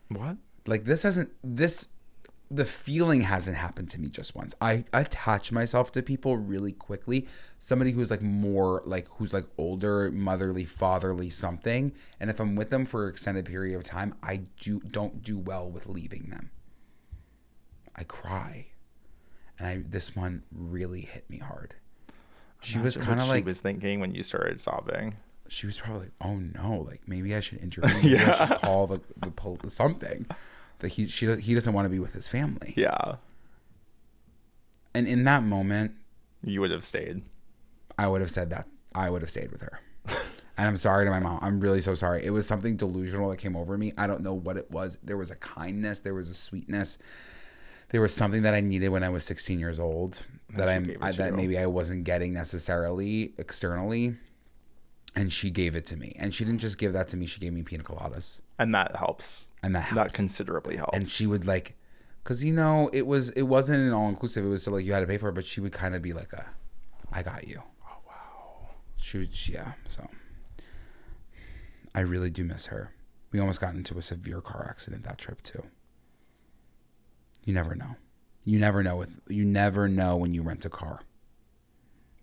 Speaker 1: What?
Speaker 2: Like the feeling hasn't happened to me just once. I attach myself to people really quickly. Somebody who's like more like, who's like older, motherly, fatherly something. And if I'm with them for an extended period of time, I don't do well with leaving them. I cry. And this one really hit me hard. She was kind of like,
Speaker 1: she was thinking when you started sobbing.
Speaker 2: She was probably like, oh no, like maybe I should intervene. Maybe I should call the something. That he doesn't want to be with his family.
Speaker 1: Yeah.
Speaker 2: And in that moment,
Speaker 1: you would have stayed.
Speaker 2: I would have said that. I would have stayed with her. And I'm sorry to my mom. I'm really so sorry. It was something delusional that came over me. I don't know what it was. There was a kindness. There was a sweetness. There was something that I needed when I was 16 years old that maybe I wasn't getting necessarily externally. And she gave it to me. And she didn't just give that to me. She gave me pina coladas.
Speaker 1: And that helps. That considerably helps.
Speaker 2: And she would like, because it wasn't an all inclusive. It was still like you had to pay for it, but she would kind of be like I got you.
Speaker 1: Oh wow.
Speaker 2: Yeah. So I really do miss her. We almost got into a severe car accident that trip too. You never know. You never know when you rent a car,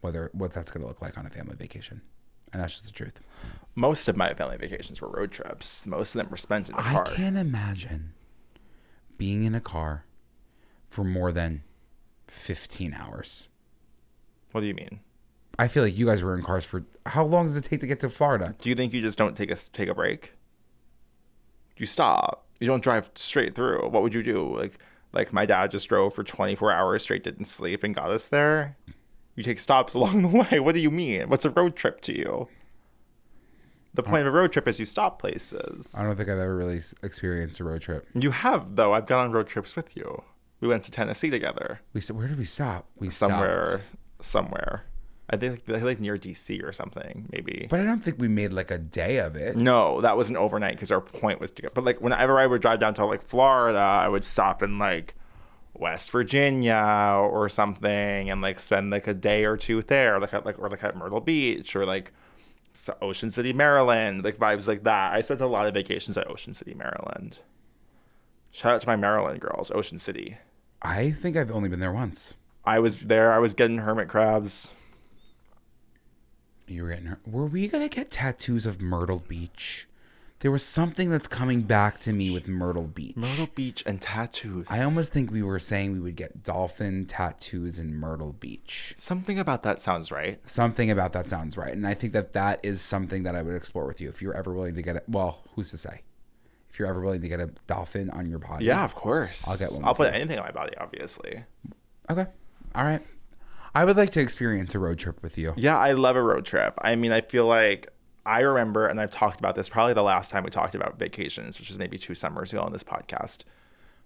Speaker 2: what that's going to look like on a family vacation. And that's just the truth.
Speaker 1: Most of my family vacations were road trips. Most of them were spent in a car.
Speaker 2: I can't imagine being in a car for more than 15 hours.
Speaker 1: What do you mean?
Speaker 2: I feel like you guys were in cars for... How long does it take to get to Florida?
Speaker 1: Do you think you just don't take a break? You stop. You don't drive straight through. What would you do? Like my dad just drove for 24 hours straight, didn't sleep, and got us there? You take stops along the way. What do you mean? What's a road trip to you? The point of a road trip is you stop places.
Speaker 2: I don't think I've ever really experienced a road trip.
Speaker 1: You have, though. I've gone on road trips with you. We went to Tennessee together.
Speaker 2: Where did we stop?
Speaker 1: Somewhere. I think like near DC or something, maybe.
Speaker 2: But I don't think we made like a day of it.
Speaker 1: No, that wasn't overnight because our point was to go. But like whenever I would drive down to like Florida, I would stop in like West Virginia or something and like spend like a day or two there, like at Myrtle Beach or like Ocean City, Maryland, like vibes like that. I spent a lot of vacations at Ocean City, Maryland. Shout out to my Maryland girls, Ocean City.
Speaker 2: I think I've only been there once.
Speaker 1: I was there. I was getting hermit crabs.
Speaker 2: You were getting her. Were we gonna get tattoos of Myrtle Beach? There was something that's coming back to me with Myrtle Beach.
Speaker 1: Myrtle Beach and tattoos.
Speaker 2: I almost think we were saying we would get dolphin tattoos in Myrtle Beach.
Speaker 1: Something about that sounds right.
Speaker 2: And I think that is something that I would explore with you if you're ever willing to get it. Well, who's to say? If you're ever willing to get a dolphin on your body.
Speaker 1: Yeah, of course.
Speaker 2: I'll get one.
Speaker 1: I'll put anything on my body, obviously.
Speaker 2: Okay. All right. I would like to experience a road trip with you.
Speaker 1: Yeah, I love a road trip. I mean, I feel like I remember, and I've talked about this probably the last time we talked about vacations, which was maybe 2 summers ago on this podcast,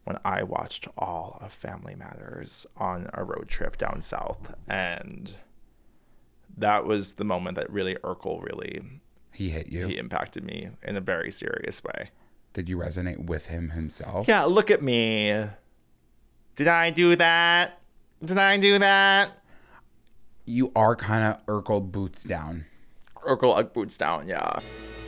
Speaker 1: when I watched all of Family Matters on a road trip down south. And that was the moment that really Urkel
Speaker 2: he hit you.
Speaker 1: He impacted me in a very serious way.
Speaker 2: Did you resonate with him himself?
Speaker 1: Yeah, look at me. Did I do that?
Speaker 2: You are kind of Urkel boots down.
Speaker 1: Urkel boots down, yeah.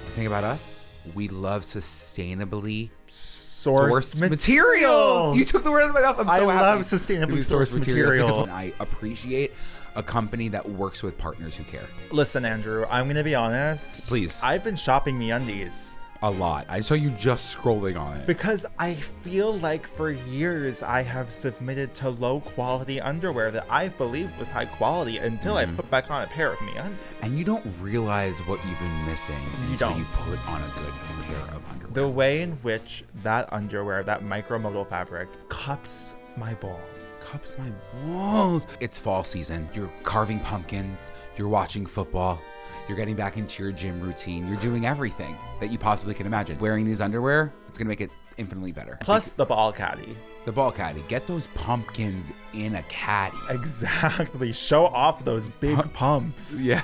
Speaker 2: The thing about us, we love sustainably
Speaker 1: sourced materials.
Speaker 2: You took the word out of my mouth. I'm so happy.
Speaker 1: I love sustainably sourced materials.
Speaker 2: I appreciate a company that works with partners who care.
Speaker 1: Listen, Andrew, I'm going to be honest.
Speaker 2: Please.
Speaker 1: I've been shopping MeUndies.
Speaker 2: a lot. I saw you just scrolling on it.
Speaker 1: Because I feel like for years I have submitted to low quality underwear that I believed was high quality until I put back on a pair of MeUndies.
Speaker 2: And you don't realize what you've been missing until
Speaker 1: don't.
Speaker 2: you put on a good pair of underwear.
Speaker 1: The way in which that underwear, that micromodal fabric, cups my balls.
Speaker 2: Cups my balls. It's fall season. You're carving pumpkins. You're watching football. You're getting back into your gym routine. You're doing everything that you possibly can imagine. Wearing these underwear, it's going to make it infinitely better.
Speaker 1: Plus the ball caddy.
Speaker 2: The ball caddy. Get those pumpkins in a caddy.
Speaker 1: Exactly. Show off those big pumps.
Speaker 2: Yeah.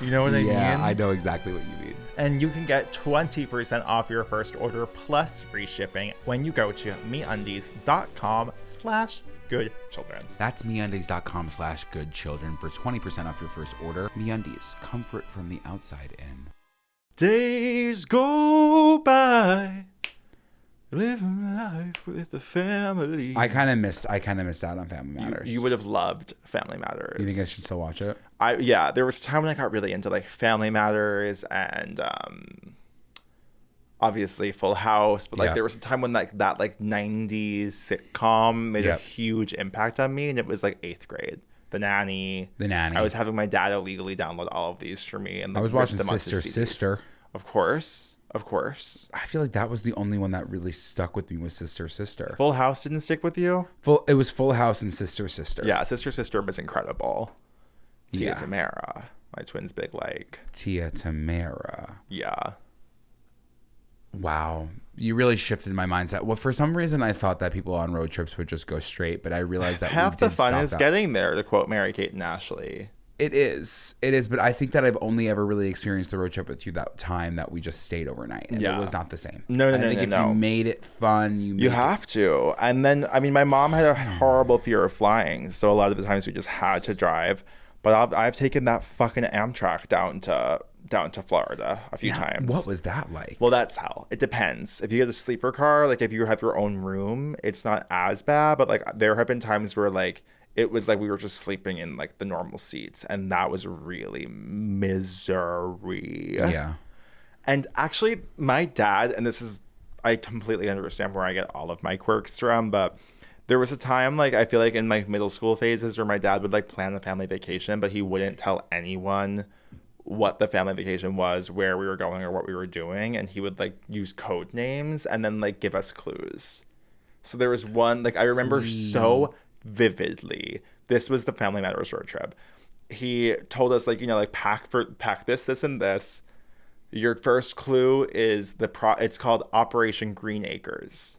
Speaker 1: You know what I mean?
Speaker 2: Yeah, I know exactly what you mean.
Speaker 1: And you can get 20% off your first order plus free shipping when you go to MeUndies.com/goodchildren.
Speaker 2: That's MeUndies.com/goodchildren for 20% off your first order. MeUndies, comfort from the outside in.
Speaker 1: Days go by, living life with the family.
Speaker 2: I kind of missed out on Family Matters.
Speaker 1: You would have loved Family Matters.
Speaker 2: You think I should still watch it?
Speaker 1: Yeah, there was a time when I got really into like Family Matters and obviously Full House, but like there was a time when like that like 90s sitcom made a huge impact on me, and it was like 8th grade. The Nanny. I was having my dad illegally download all of these for me, and
Speaker 2: I was watching Sister.
Speaker 1: Of course.
Speaker 2: I feel like that was the only one that really stuck with me was Sister.
Speaker 1: Full House didn't stick with you?
Speaker 2: It was Full House and Sister.
Speaker 1: Yeah, Sister was incredible. Tia Tamara, my twin's big like.
Speaker 2: Tia Tamara.
Speaker 1: Yeah.
Speaker 2: Wow. You really shifted my mindset. Well, for some reason, I thought that people on road trips would just go straight, but I realized that
Speaker 1: half the fun is getting there, to quote Mary-Kate and Ashley.
Speaker 2: It is, but I think that I've only ever really experienced the road trip with you that time that we just stayed overnight, and it was not the same.
Speaker 1: No.
Speaker 2: I think if you made it fun, you
Speaker 1: have to. And then, I mean, my mom had a horrible fear of flying, so a lot of the times we just had to drive. But I've taken that fucking Amtrak down to Florida a few times.
Speaker 2: What was that like?
Speaker 1: Well, that's hell. It depends. If you get a sleeper car, like if you have your own room, it's not as bad. But like there have been times where like it was like we were just sleeping in like the normal seats, and that was really misery.
Speaker 2: Yeah.
Speaker 1: And actually, my dad, and this is, I completely understand where I get all of my quirks from, but there was a time, like, I feel like in my middle school phases where my dad would like plan a family vacation, but he wouldn't tell anyone what the family vacation was, where we were going, or what we were doing. And he would like use code names and then like give us clues. So there was one, like, I remember so vividly. This was the Family Matters road trip. He told us, like, you know, like pack this, this, and this. Your first clue is it's called Operation Green Acres.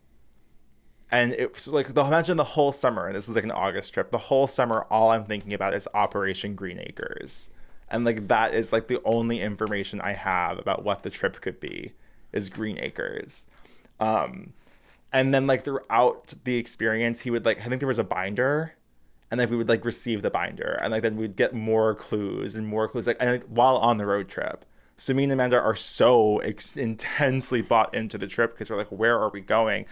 Speaker 1: And it was like, imagine the whole summer, and this is like an August trip, the whole summer, all I'm thinking about is Operation Green Acres. And like, that is like the only information I have about what the trip could be is Green Acres. And then like throughout the experience, he would like, I think there was a binder, and then we would like receive the binder, and like then we'd get more clues, like, and like while on the road trip. So me and Amanda are so intensely bought into the trip because we're like, where are we going?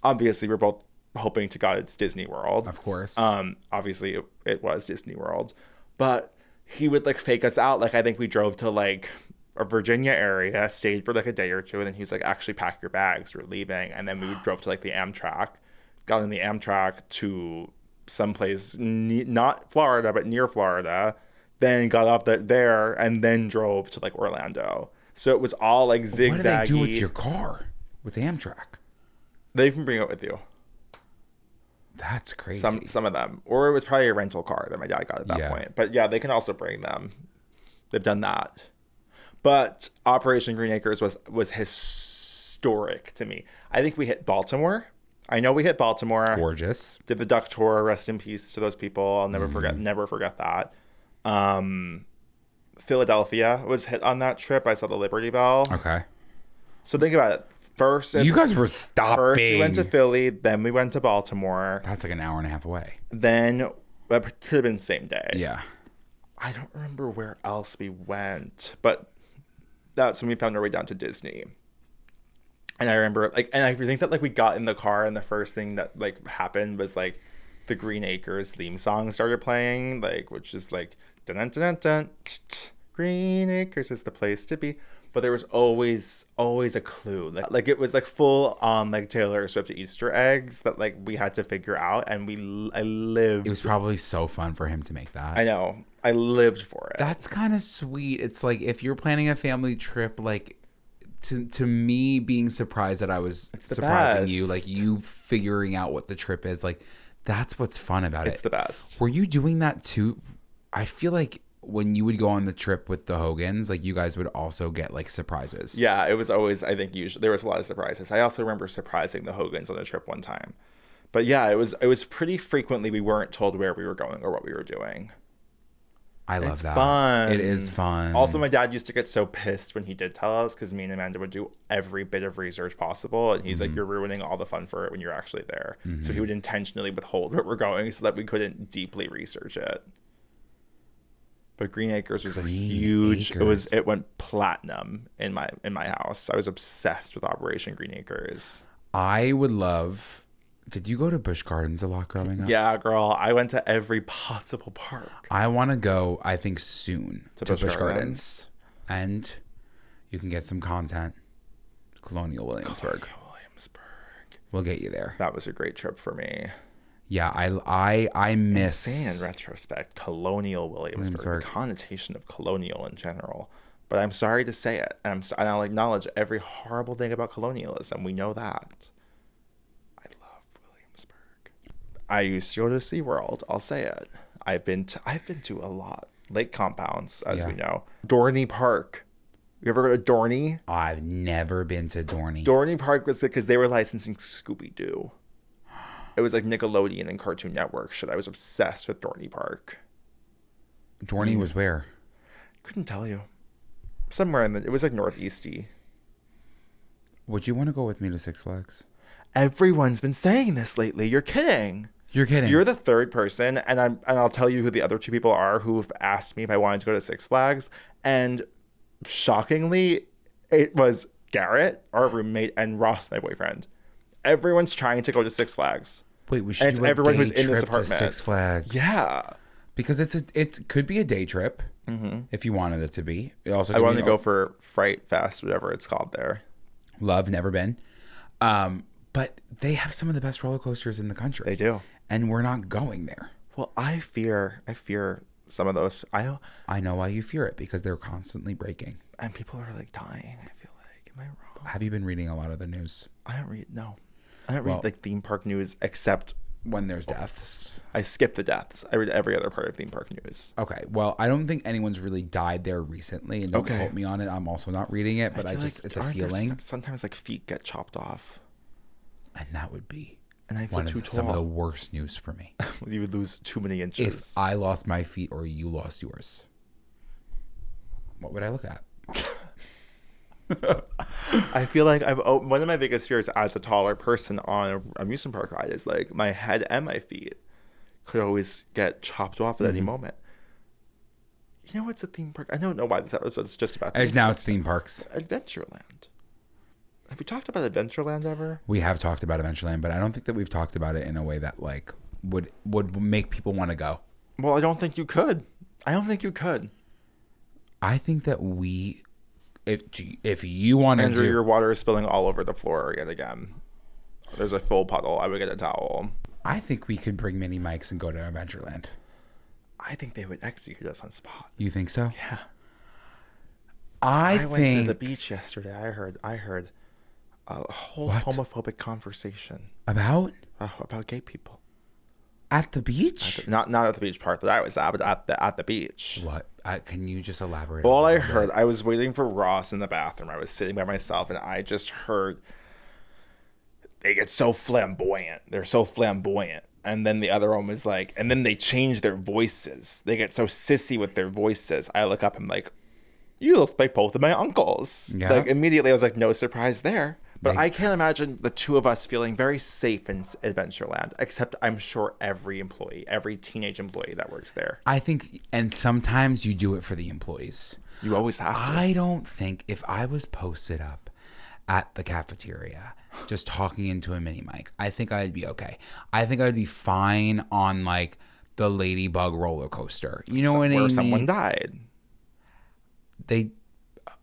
Speaker 1: Obviously, we're both hoping to God it's Disney World.
Speaker 2: Of course.
Speaker 1: Obviously, it was Disney World. But he would like fake us out. Like, I think we drove to like a Virginia area, stayed for like a day or two, and then he was like, actually pack your bags, we're leaving. And then we drove to like the Amtrak, got in the Amtrak to someplace not Florida, but near Florida, then got off there and then drove to like Orlando. So it was all like zigzaggy.
Speaker 2: What did they do with your car with Amtrak?
Speaker 1: They can bring it with you.
Speaker 2: That's crazy.
Speaker 1: Some of them. Or it was probably a rental car that my dad got at that point. But yeah, they can also bring them. They've done that. But Operation Green Acres was historic to me. I think we hit Baltimore. I know we hit Baltimore.
Speaker 2: Gorgeous.
Speaker 1: Did the Duck Tour. Rest in peace to those people. I'll never forget that. Philadelphia was hit on that trip. I saw the Liberty Bell.
Speaker 2: Okay.
Speaker 1: So think about it. First,
Speaker 2: you guys were stopping.
Speaker 1: First, we went to Philly. Then we went to Baltimore.
Speaker 2: That's like an hour and a half away.
Speaker 1: Then that could have been the same day.
Speaker 2: Yeah.
Speaker 1: I don't remember where else we went, but that's when we found our way down to Disney. And I remember, like, and I think that like we got in the car, and the first thing that like happened was like the Green Acres theme song started playing, like, which is like dun dun dun dun. Green Acres is the place to be. but there was always a clue. Like it was like full on like Taylor Swift Easter eggs that like we had to figure out, and I lived.
Speaker 2: It was probably so fun for him to make that.
Speaker 1: I know. I lived for it.
Speaker 2: That's kind of sweet. It's like if you're planning a family trip, like to me being surprised that I was surprising you, like you figuring out what the trip is, like that's what's fun about it.
Speaker 1: It's the best.
Speaker 2: Were you doing that too? I feel like when you would go on the trip with the Hogans, like you guys would also get like surprises.
Speaker 1: Yeah, it was always, I think usually there was a lot of surprises. I also remember surprising the Hogans on a trip one time. But yeah, it was pretty frequently we weren't told where we were going or what we were doing.
Speaker 2: I love that.
Speaker 1: Fun.
Speaker 2: It is fun.
Speaker 1: Also, my dad used to get so pissed when he did tell us because me and Amanda would do every bit of research possible. And he's like, you're ruining all the fun for it when you're actually there. So he would intentionally withhold where we're going so that we couldn't deeply research it. But Green Acres was a huge. It went platinum in my house. I was obsessed with Operation Green Acres.
Speaker 2: I would love. Did you go to Busch Gardens a lot growing up?
Speaker 1: Yeah, girl. I went to every possible park.
Speaker 2: I want to go, I think, soon to Busch
Speaker 1: Gardens.
Speaker 2: Gardens. And you can get some content. Colonial Williamsburg. We'll get you there.
Speaker 1: That was a great trip for me.
Speaker 2: Yeah, I miss.
Speaker 1: Insane in retrospect. Colonial Williamsburg. The connotation of colonial in general. But I'm sorry to say it. And I'll acknowledge every horrible thing about colonialism. We know that. I used to go to SeaWorld. I'll say it. I've been to a lot. Lake compounds, as we know. Dorney Park. You ever go to Dorney?
Speaker 2: I've never been to Dorney.
Speaker 1: Dorney Park was because they were licensing Scooby-Doo. It was like Nickelodeon and Cartoon Network shit. I was obsessed with Dorney Park.
Speaker 2: Dorney was where?
Speaker 1: Couldn't tell you. Somewhere it was like northeasty.
Speaker 2: Would you want to go with me to Six Flags?
Speaker 1: Everyone's been saying this lately. You're kidding.
Speaker 2: You're kidding.
Speaker 1: You're the third person, and I'll tell you who the other two people are who've asked me if I wanted to go to Six Flags. And shockingly, it was Garrett, our roommate, and Ross, my boyfriend. Everyone's trying to go to Six Flags.
Speaker 2: Wait, we should do a
Speaker 1: everyone
Speaker 2: day
Speaker 1: who's in this
Speaker 2: trip to
Speaker 1: apartment.
Speaker 2: Six Flags.
Speaker 1: Yeah,
Speaker 2: because it could be a day trip if you wanted it to be. It also
Speaker 1: I wanted to go for Fright Fest, whatever it's called there.
Speaker 2: Love, never been. But they have some of the best roller coasters in the country.
Speaker 1: They do.
Speaker 2: And we're not going there.
Speaker 1: Well, I fear some of those.
Speaker 2: I know why you fear it, because they're constantly breaking.
Speaker 1: And people are like dying, I feel like. Am I wrong?
Speaker 2: Have you been reading a lot of the news?
Speaker 1: I don't read like theme park news except
Speaker 2: when there's deaths.
Speaker 1: I skip the deaths. I read every other part of theme park news.
Speaker 2: Okay. Well, I don't think anyone's really died there recently, and don't quote me on it. I'm also not reading it, but it's a feeling.
Speaker 1: Sometimes like feet get chopped off.
Speaker 2: And that would be
Speaker 1: and I feel too tall.
Speaker 2: Some of the worst news for me.
Speaker 1: You would lose too many inches.
Speaker 2: If I lost my feet or you lost yours, what would I look at?
Speaker 1: I feel like one of my biggest fears as a taller person on an amusement park ride is like my head and my feet could always get chopped off at any moment. You know what's a theme park? I don't know why this episode's just about
Speaker 2: theme parks. It's theme parks.
Speaker 1: Adventureland. Have we talked about Adventureland ever?
Speaker 2: We have talked about Adventureland, but I don't think that we've talked about it in a way that like would make people want to go.
Speaker 1: Well, I don't think you could. I
Speaker 2: think that if you want to
Speaker 1: Andrew, your water is spilling all over the floor yet again. There's a full puddle. I would get a towel.
Speaker 2: I think we could bring mini mics and go to Adventureland.
Speaker 1: I think they would execute us on spot.
Speaker 2: You think so?
Speaker 1: Yeah.
Speaker 2: I
Speaker 1: went to the beach yesterday. I heard a whole homophobic conversation
Speaker 2: about
Speaker 1: gay people
Speaker 2: at the beach.
Speaker 1: Not at the beach part that I was at, but at the beach.
Speaker 2: What? Can you just elaborate?
Speaker 1: Well, I heard. I was waiting for Ross in the bathroom. I was sitting by myself, and I just heard they get so flamboyant. They're so flamboyant. And then the other one was like, and then they change their voices. They get so sissy with their voices. I look up and I'm like, you look like both of my uncles.
Speaker 2: Yeah.
Speaker 1: Like immediately I was like, no surprise there. But I can't imagine the two of us feeling very safe in Adventureland, except I'm sure every teenage employee that works there.
Speaker 2: I think, and sometimes you do it for the employees.
Speaker 1: You always have to.
Speaker 2: I don't think if I was posted up at the cafeteria just talking into a mini mic, I think I'd be okay. I think I'd be fine on like the Ladybug roller coaster. You know what I mean?
Speaker 1: Where someone died.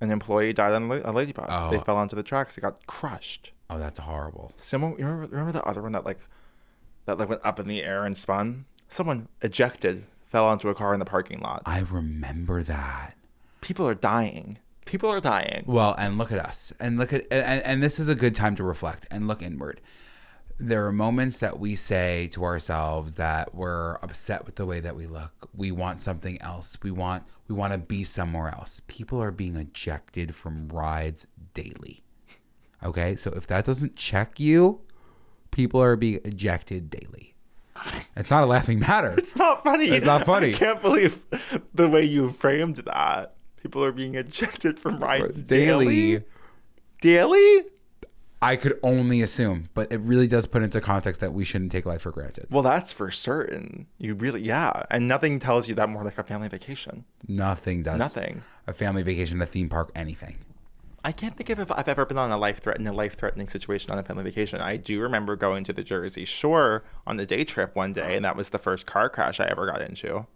Speaker 1: An employee died on a ladybug.
Speaker 2: Oh.
Speaker 1: They fell onto the tracks. They got crushed.
Speaker 2: Oh, that's horrible.
Speaker 1: Someone, you remember the other one that went up in the air and spun? Someone ejected, fell onto a car in the parking lot.
Speaker 2: I remember that.
Speaker 1: People are dying. People are dying.
Speaker 2: Well, and look at us. And look at and this is a good time to reflect and look inward. There are moments that we say to ourselves that we're upset with the way that we look. We want something else. We want to be somewhere else. People are being ejected from rides daily. Okay? So if that doesn't check you, people are being ejected daily. It's not a laughing matter.
Speaker 1: It's not funny.
Speaker 2: It's not funny.
Speaker 1: I can't believe the way you framed that. People are being ejected from rides daily. Daily?
Speaker 2: I could only assume, but it really does put into context that we shouldn't take life for granted.
Speaker 1: Well, that's for certain. You really, yeah. And nothing tells you that more like a family vacation.
Speaker 2: Nothing does.
Speaker 1: Nothing.
Speaker 2: A family vacation, a theme park, anything.
Speaker 1: I can't think of if I've ever been on a life-threatening situation on a family vacation. I do remember going to the Jersey Shore on a day trip one day, and that was the first car crash I ever got into.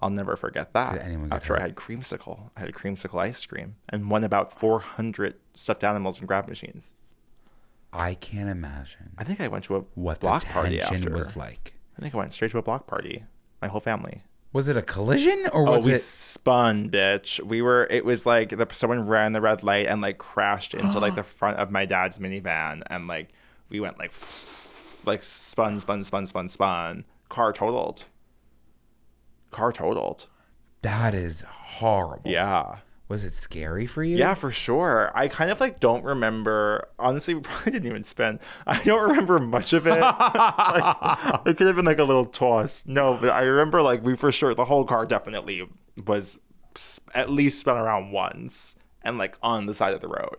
Speaker 1: I'll never forget that.
Speaker 2: Did anyone get
Speaker 1: After
Speaker 2: hurt?
Speaker 1: I had creamsicle ice cream and won about 400 stuffed animals and grab machines.
Speaker 2: I can't imagine
Speaker 1: I think I went to a
Speaker 2: what
Speaker 1: block
Speaker 2: the
Speaker 1: party
Speaker 2: tension
Speaker 1: after.
Speaker 2: was like.
Speaker 1: I think I went straight to a block party. My whole family.
Speaker 2: Was it a collision or was
Speaker 1: we
Speaker 2: it?
Speaker 1: spun, bitch. It was like someone ran the red light and like crashed into like the front of my dad's minivan, and like we went like spun. Car totaled.
Speaker 2: That is horrible.
Speaker 1: Yeah.
Speaker 2: Was it scary for you?
Speaker 1: Yeah, for sure. I kind of like don't remember. Honestly, we probably didn't even spin. I don't remember much of it. Like, it could have been like a little toss. No, but I remember like we for sure, the whole car definitely was at least spun around once and like on the side of the road.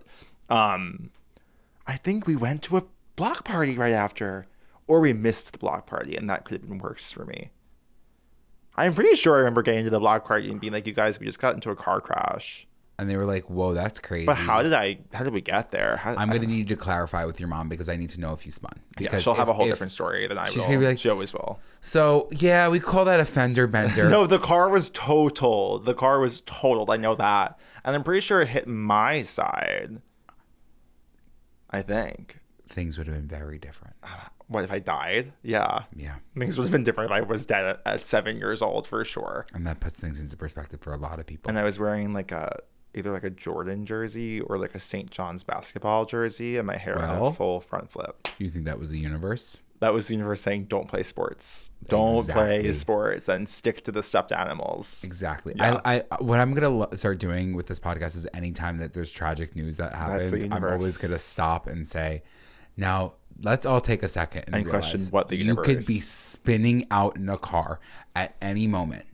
Speaker 1: I think we went to a block party right after, or we missed the block party, and that could have been worse for me. I'm pretty sure I remember getting to the block party and being like, you guys, we just got into a car crash.
Speaker 2: And they were like, whoa, that's crazy.
Speaker 1: But how did we get there?
Speaker 2: I'm going to need you to clarify with your mom because I need to know if you spun. Because
Speaker 1: yeah, she'll have a whole different story than I will.
Speaker 2: She's going to be like,
Speaker 1: she always will.
Speaker 2: So, yeah, we call that a fender bender.
Speaker 1: No, the car was totaled. I know that. And I'm pretty sure it hit my side. I think.
Speaker 2: Things would have been very different.
Speaker 1: What if I died? Yeah.
Speaker 2: Yeah.
Speaker 1: Things would have been different if I was dead at 7 years old, for sure.
Speaker 2: And that puts things into perspective for a lot of people.
Speaker 1: And I was wearing like either like a Jordan jersey or like a St. John's basketball jersey, and my hair had a full front flip.
Speaker 2: You think that was the universe?
Speaker 1: That was the universe saying, don't play sports. Don't play sports and stick to the stuffed animals.
Speaker 2: Exactly.
Speaker 1: Yeah.
Speaker 2: I what I'm going to start doing with this podcast is anytime that there's tragic news that happens, I'm always going to stop and say, now, let's all take a second and
Speaker 1: question what the
Speaker 2: universe. You could be
Speaker 1: universe-
Speaker 2: spinning out in a car at any moment.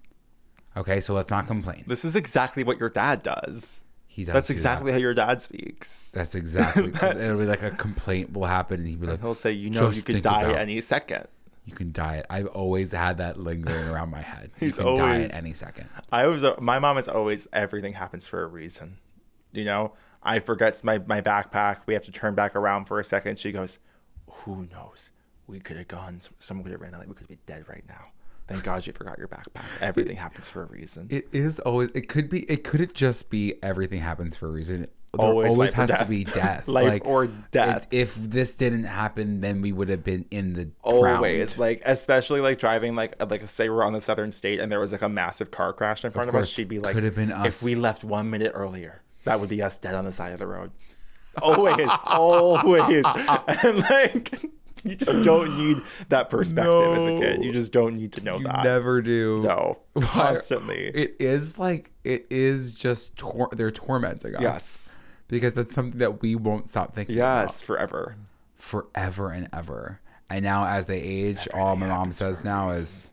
Speaker 2: Okay, so let's not complain.
Speaker 1: This is exactly what your dad does.
Speaker 2: He does.
Speaker 1: That's exactly how your dad speaks.
Speaker 2: That's exactly. It'll be like a complaint will happen, and he'll be like,
Speaker 1: He'll say, you
Speaker 2: "Just
Speaker 1: could
Speaker 2: think
Speaker 1: die
Speaker 2: about-
Speaker 1: any second.
Speaker 2: You can die. I've always had that lingering around my head. You
Speaker 1: He's
Speaker 2: can die
Speaker 1: always-
Speaker 2: at any second.
Speaker 1: My mom is always, everything happens for a reason. You know, I forget my backpack. We have to turn back around for a second. She goes, who knows? We could have gone. Someone could have ran out. We could be dead right now. Thank God you forgot your backpack. Everything happens for a reason.
Speaker 2: It is always. It could be. It couldn't just be everything happens for a reason. There
Speaker 1: Always
Speaker 2: always
Speaker 1: life or
Speaker 2: has to
Speaker 1: death.
Speaker 2: be death.
Speaker 1: Life or death.
Speaker 2: If this didn't happen, then we would have been in the
Speaker 1: Always,
Speaker 2: ground.
Speaker 1: like, especially like driving, like say we're on the southern state and there was like a massive car crash in front of us.
Speaker 2: course.
Speaker 1: She'd be like,
Speaker 2: Could have been us.
Speaker 1: if we left 1 minute earlier, that would be us dead on the side of the road. Always, always, and like. You just don't need that perspective as a kid. You just don't need to know that.
Speaker 2: Never do.
Speaker 1: No, constantly.
Speaker 2: It is just they're tormenting us.
Speaker 1: Yes.
Speaker 2: Because that's something that we won't stop thinking about.
Speaker 1: Yes, forever.
Speaker 2: Forever and ever. And now as they age, all my mom says now is,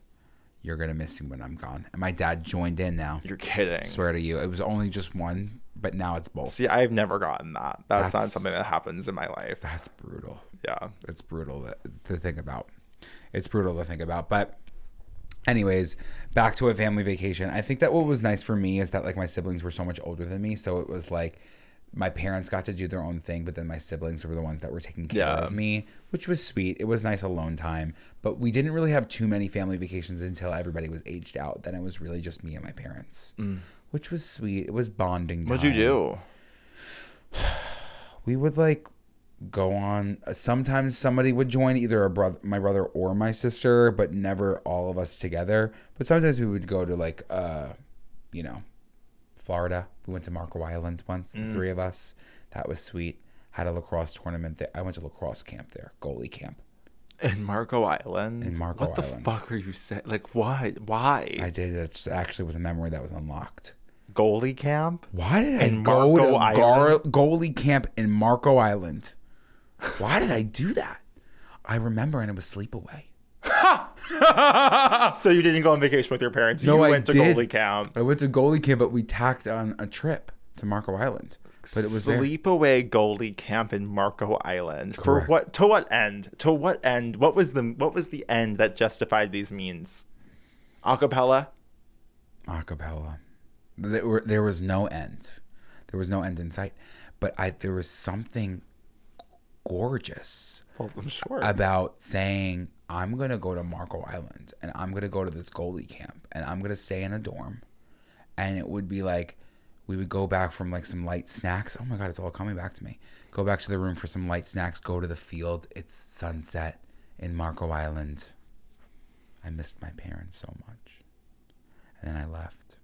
Speaker 2: you're going to miss me when I'm gone. And my dad joined in now.
Speaker 1: You're kidding.
Speaker 2: I swear to you. It was only just one, but now it's both.
Speaker 1: See, I've never gotten that. That's not something that happens in my life.
Speaker 2: That's brutal.
Speaker 1: Yeah.
Speaker 2: It's brutal to think about. It's brutal to think about. But anyways, back to a family vacation. I think that what was nice for me is that like my siblings were so much older than me. So it was like my parents got to do their own thing, but then my siblings were the ones that were taking care of me, which was sweet. It was nice alone time. But we didn't really have too many family vacations until everybody was aged out. Then it was really just me and my parents, which was sweet. It was bonding time.
Speaker 1: What'd you do?
Speaker 2: We would like go on. Sometimes somebody would join, either my brother or my sister, but never all of us together. But sometimes we would go to like, Florida. We went to Marco Island once, the three of us. That was sweet. Had a lacrosse tournament there. I went to lacrosse camp there, goalie camp.
Speaker 1: In Marco Island?
Speaker 2: In Marco
Speaker 1: Island. What the fuck are you saying? Like, why?
Speaker 2: I did. It actually was a memory that was unlocked.
Speaker 1: Goalie camp?
Speaker 2: Why did I go to goalie camp in Marco Island? Why did I do that? I remember, and it was sleepaway.
Speaker 1: So you didn't go on vacation with your parents?
Speaker 2: No,
Speaker 1: you went to goalie camp.
Speaker 2: I went to goalie camp, but we tacked on a trip to Marco Island. But it was
Speaker 1: sleepaway goalie camp in Marco Island.
Speaker 2: Correct.
Speaker 1: For what? To what end? To what end? What was the end that justified these means? Acapella.
Speaker 2: There was no end. There was no end in sight. But there was something gorgeous
Speaker 1: I'm sure.
Speaker 2: about saying, I'm going to go to Marco Island and I'm going to go to this goalie camp and I'm going to stay in a dorm. And it would be like, we would go back from like some light snacks. Oh my God, it's all coming back to me. Go back to the room for some light snacks, go to the field. It's sunset in Marco Island. I missed my parents so much. And then I left.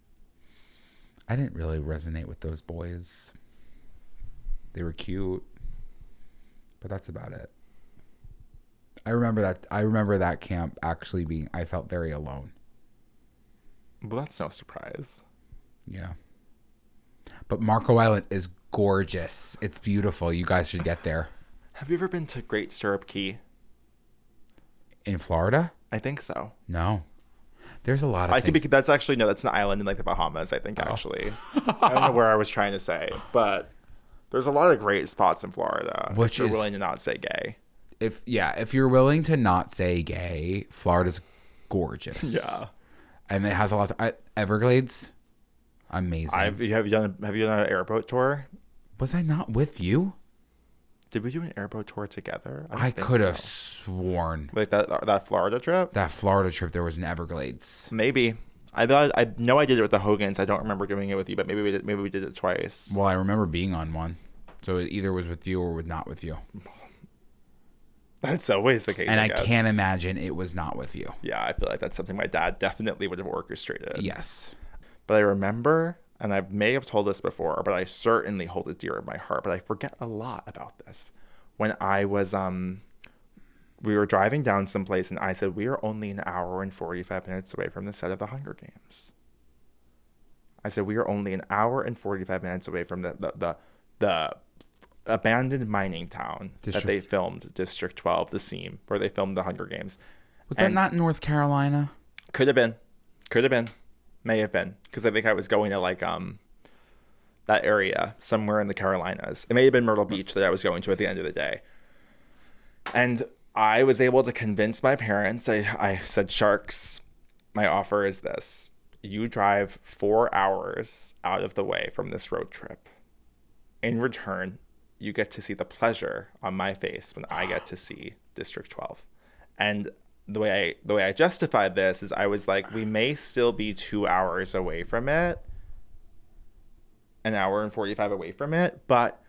Speaker 2: I didn't really resonate with those boys. They were cute, but that's about it. I remember that camp actually being, I felt very alone.
Speaker 1: Well, that's no surprise.
Speaker 2: Yeah. But Marco Island is gorgeous. It's beautiful. You guys should get there.
Speaker 1: Have you ever been to Great Stirrup Key?
Speaker 2: In Florida?
Speaker 1: I think so.
Speaker 2: No. There's a lot of things.
Speaker 1: That's actually, no, that's an island in like the Bahamas, I think, actually. I don't know where I was trying to say, but there's a lot of great spots in Florida. Which if you're willing to not say gay.
Speaker 2: If you're willing to not say gay, Florida's gorgeous.
Speaker 1: Yeah.
Speaker 2: And it has a lot of Everglades. Amazing.
Speaker 1: Have you done an airboat tour?
Speaker 2: Was I not with you?
Speaker 1: Did we do an airboat tour together?
Speaker 2: I could have sworn.
Speaker 1: Like that Florida trip?
Speaker 2: That Florida trip, there was an Everglades.
Speaker 1: Maybe. I know I did it with the Hogans. I don't remember doing it with you, but maybe we did it twice.
Speaker 2: Well, I remember being on one. So it either was with you or not with you.
Speaker 1: That's always the case.
Speaker 2: And I can't imagine it was not with you.
Speaker 1: Yeah, I feel like that's something my dad definitely would have orchestrated.
Speaker 2: Yes.
Speaker 1: But I remember, and I may have told this before, but I certainly hold it dear in my heart, but I forget a lot about this. When I was, we were driving down someplace and I said, we are only an hour and 45 minutes away from the set of the Hunger Games. I said, we are only an hour and 45 minutes away from the abandoned mining town that they filmed, District 12, the scene where they filmed the Hunger Games.
Speaker 2: Was that not North Carolina?
Speaker 1: Could have been. May have been, because I think I was going to like that area somewhere in the Carolinas. It may have been Myrtle Beach that I was going to at the end of the day. And I was able to convince my parents. I said, Sharks, my offer is this. You drive 4 hours out of the way from this road trip. In return, you get to see the pleasure on my face when I get to see District 12. And the way I justified this is I was like, we may still be 2 hours away from it, an hour and 45 away from it, but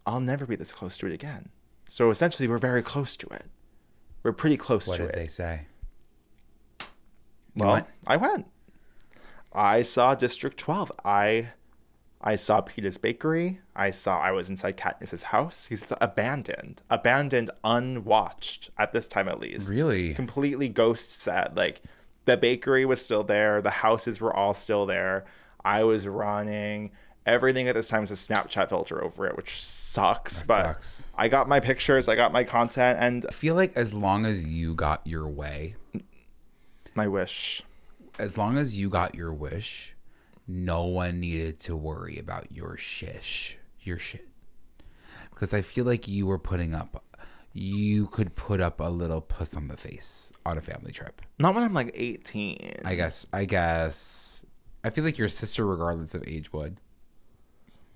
Speaker 1: I'll never be this close to it again. So essentially, we're very close to it. We're pretty close to it.
Speaker 2: What did they say?
Speaker 1: Well, I went. I saw District 12. I saw Peter's Bakery. I was inside Katniss's house. He's abandoned, unwatched at this time at least.
Speaker 2: Really?
Speaker 1: Completely ghost set. Like, the bakery was still there. The houses were all still there. I was running. Everything at this time was a Snapchat filter over it, which sucks. Sucks. I got my pictures. I got my content. And
Speaker 2: I feel like as long as you got your way.
Speaker 1: My wish.
Speaker 2: As long as you got your wish, no one needed to worry about your shit. Because I feel like you could put up a little puss on the face on a family trip.
Speaker 1: Not when I'm like 18.
Speaker 2: I guess. I feel like your sister, regardless of age, would.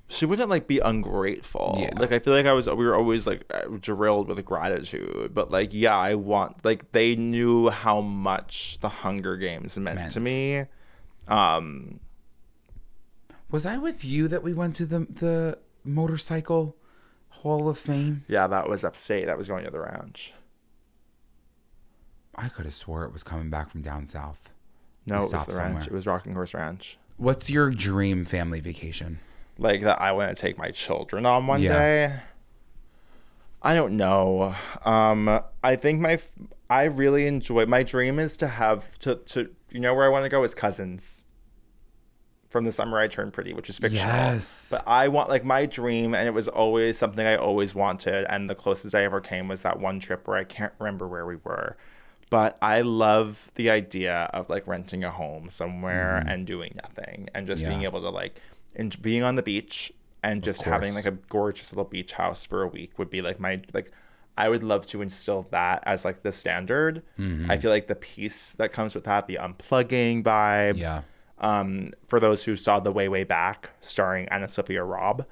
Speaker 1: She wouldn't like be ungrateful.
Speaker 2: Yeah.
Speaker 1: Like, I feel like we were always like drilled with gratitude, but like, yeah, they knew how much the Hunger Games meant to me.
Speaker 2: Was I with you that we went to the motorcycle Hall of Fame?
Speaker 1: Yeah, that was upstate. That was going to the ranch.
Speaker 2: I could have swore it was coming back from down south.
Speaker 1: No, it was the ranch. It was Rocking Horse Ranch.
Speaker 2: What's your dream family vacation?
Speaker 1: Like that I want to take my children on one day? I don't know. I think I really enjoy, my dream is to have to you know where I want to go is Cousins. From the Summer I Turned Pretty, which is fictional.
Speaker 2: Yes.
Speaker 1: But I want, like, my dream, and it was always something I always wanted, and the closest I ever came was that one trip where I can't remember where we were. But I love the idea of, like, renting a home somewhere and doing nothing, and just being able to, like, being on the beach and just having, like, a gorgeous little beach house for a week would be, like, I would love to instill that as, like, the standard. I feel like the peace that comes with that, the unplugging vibe.
Speaker 2: Yeah.
Speaker 1: For those who saw The Way, Way Back, starring Anna Sophia Robb,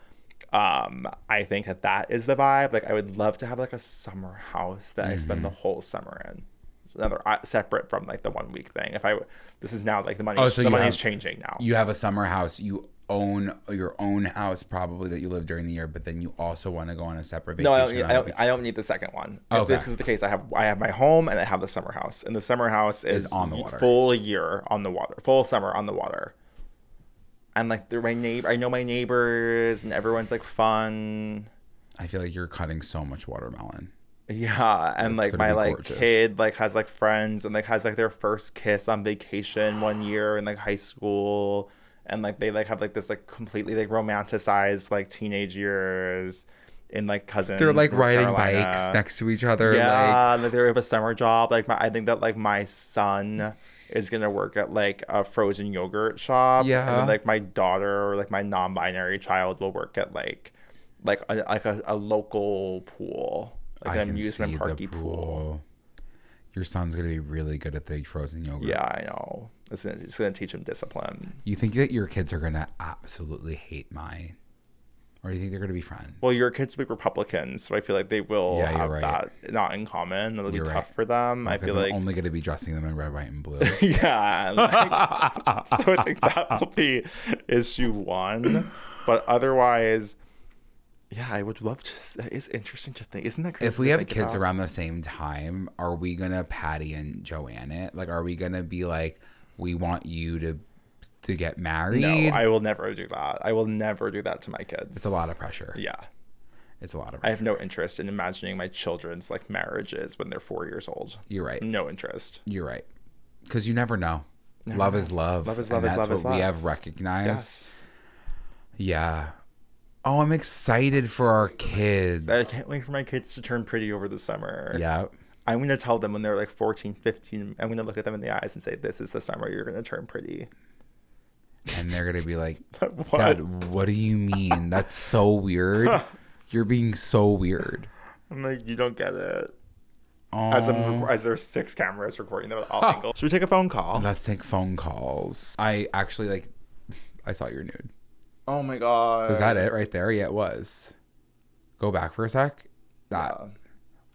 Speaker 1: I think that is the vibe. Like, I would love to have, like, a summer house that I spend the whole summer in. It's another separate from, like, the 1 week thing. This is now, like, the money. The money's changing now.
Speaker 2: You have a summer house. You own your own house probably that you live during the year, but then you also want to go on a separate vacation.
Speaker 1: No, I don't need the second one. If this is the case, I have my home and I have the summer house, and the summer house is
Speaker 2: on the water,
Speaker 1: full year on the water, full summer on the water. And like they're my neighbor, I know my neighbors, and everyone's like fun.
Speaker 2: I feel like you're cutting so much watermelon.
Speaker 1: Yeah, and like my like kid like has like friends and like has like their first kiss on vacation one year in like high school. And like they like have like this like completely like romanticized like teenage years in like Cousins.
Speaker 2: They're like
Speaker 1: North
Speaker 2: riding
Speaker 1: Carolina.
Speaker 2: bikes next to each other.
Speaker 1: Yeah, like they have a summer job. Like I think that like my son is gonna work at like a frozen yogurt shop.
Speaker 2: Yeah.
Speaker 1: And then like my daughter or like my non-binary child will work at like a local pool, like an amusement parky pool.
Speaker 2: Your son's gonna be really good at the frozen yogurt.
Speaker 1: Yeah, I know. It's gonna teach him discipline.
Speaker 2: You think that your kids are gonna absolutely hate mine, or do you think they're gonna be friends?
Speaker 1: Well, your kids will be Republicans, so I feel like they will have that not in common. It'll be tough for them. I feel like
Speaker 2: I'm only gonna be dressing them in red, white, and blue.
Speaker 1: Yeah. Like, so I think that will be issue one. But otherwise, yeah, I would love to. It's interesting to think. Isn't that crazy?
Speaker 2: If we have kids around the same time, are we gonna Patty and Joanne it? Like, are we gonna be like, we want you to get married?
Speaker 1: No, I will never do that. I will never do that to my kids.
Speaker 2: It's a lot of pressure.
Speaker 1: Yeah.
Speaker 2: It's a lot of pressure.
Speaker 1: I have no interest in imagining my children's like marriages when they're 4 years old.
Speaker 2: You're right.
Speaker 1: No interest.
Speaker 2: You're right. Because you never know. Love is love.
Speaker 1: Love is love is love is love.
Speaker 2: We have recognized.
Speaker 1: Yes.
Speaker 2: Yeah. Oh, I'm excited for our kids.
Speaker 1: I can't wait for my kids to turn pretty over the summer.
Speaker 2: Yeah.
Speaker 1: I'm going to tell them when they're like 14, 15, I'm going to look at them in the eyes and say, this is the summer you're going to turn pretty.
Speaker 2: And they're going to be like,
Speaker 1: what?
Speaker 2: Dad, what do you mean? That's so weird. You're being so weird.
Speaker 1: I'm like, you don't get it.
Speaker 2: Oh.
Speaker 1: As there's 6 cameras recording them at all angles. Should we take a phone call?
Speaker 2: Let's take phone calls. I actually I saw your nude.
Speaker 1: Oh my God.
Speaker 2: Was that it right there? Yeah, it was. Go back for a sec.
Speaker 1: Yeah.